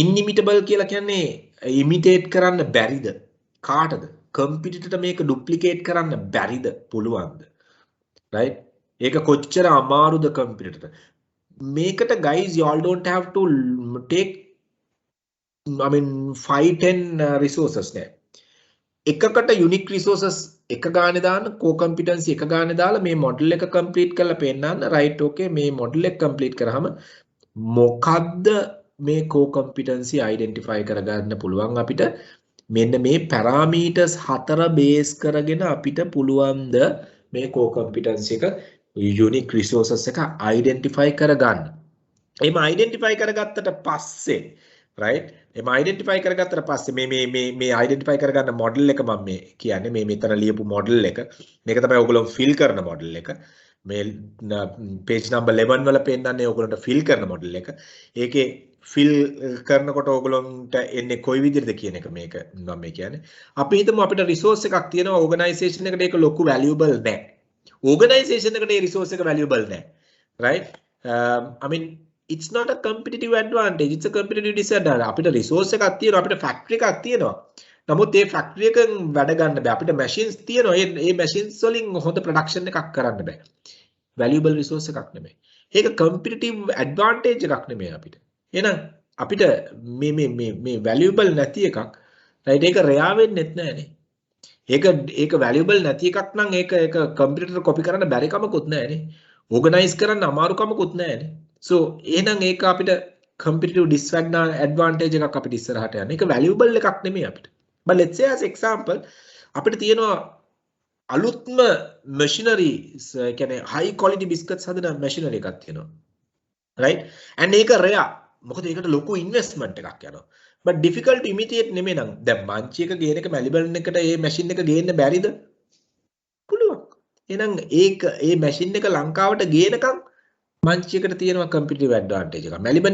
inimitable කියලා කියන්නේ imitate කරන්න බැරිද? කාටද? competitor මේක duplicate කරන්න බැරිද? පුළුවන්ද? right? ඒක කොච්චර අමාරුද competitor? මේකට guys you all don't have to take I mean 5-10 resources නෑ. එකකට unique resources එක ගානේ දාන්න, core competency එක ගානේ දාලා මේ model එක complete කරලා පෙන්නන්න, right? okay මේ model එක complete කරාම මොකද්ද මේ core competency identify කරගන්න පුළුවන් අපිට? මෙන්න මේ parameters හතර base කරගෙන අපිට පුළුවන්ද මේ core competency එක unique resources එක identify කරගන්න. එහෙම identify කරගත්තට පස්සේ, right? එම identify කරගත්තට පස්සේ මේ identify කරගන්න model එක මම මේ කියන්නේ මේ මෙතන ලියපු model එක. මේක තමයි ඔයගොල්ලෝ fill කරන model එක. මේ page number 11 වල පෙන්නන්නේ ඔයගොල්ලන්ට fill කරන model එක. ඒකේ ෆිල් කරනකොට ඕගොල්ලන්ට එන්නේ කොයි විදිහටද කියන එක මේක මම මේ කියන්නේ. අපි හිතමු අපිට රිසෝස් එකක් තියෙනවා ඕගනයිසේෂන් එකට ඒක ලොකු වැලියබල් නැහැ. ඕගනයිසේෂන් එකට ඒ රිසෝස් එක වැලියබල් නැහැ. right? I mean it's not a competitive advantage, it's a competitive disadvantage. අපිට රිසෝස් එකක් තියෙනවා, අපිට ෆැක්ටරි එකක් තියෙනවා. නමුත් මේ ෆැක්ටරි එකෙන් වැඩ ගන්න බෑ. අපිට මැෂින්ස් තියෙනවා. මේ මැෂින්ස් වලින් හොඳ ප්‍රොඩක්ෂන් එකක් කරන්න බෑ. වැලියබල් රිසෝස් එකක් නෙමෙයි. ඒක කම්පිටිටිව් ඇඩ්වාන්ටේජ් එකක් නෙමෙයි අපිට. එහෙනම් අපිට මේ වැලියබල් නැති එකක් රයිට් ඒක රෙයා වෙන්නෙත් නෑනේ. ඒක වැලියබල් නැති එකක් නම් ඒක කම්පියුටර් කොපි කරන්න බැරි කමකුත් නෑනේ. ඕගනයිස් කරන්න අමාරු කමකුත් නෑනේ. So එහෙනම් ඒක අපිට කම්පිටිටිව් ඩිස්ඇඩ්වාන්ටේජ් එකක් අපිට ඉස්සරහට යන්න. ඒක වැලියබල් එකක් නෙමෙයි අපිට. But let's say as example අපිට තියෙනවා අලුත්ම machineries කියන්නේ high quality biscuits හදන machinery එකක් තියෙනවා. right? and ඒක rare. මොකද ඒකට ලොකු ඉන්වෙස්ට්මන්ට් එකක් යනවා. but difficult to imitate නෙමෙයි නම් දැන් මංචි එක ගේන එක මැලිබර්න් එකට මේ මැෂින් එක ගේන්න බැරිද? පුළුවන්. එහෙනම් මේ මැෂින් එක ලංකාවට ගේනකම් මංචි එකට තියෙනවා කම්පිටිටිව් ඇඩ්වාන්ටේජ් එකක්. මැලිබර්න්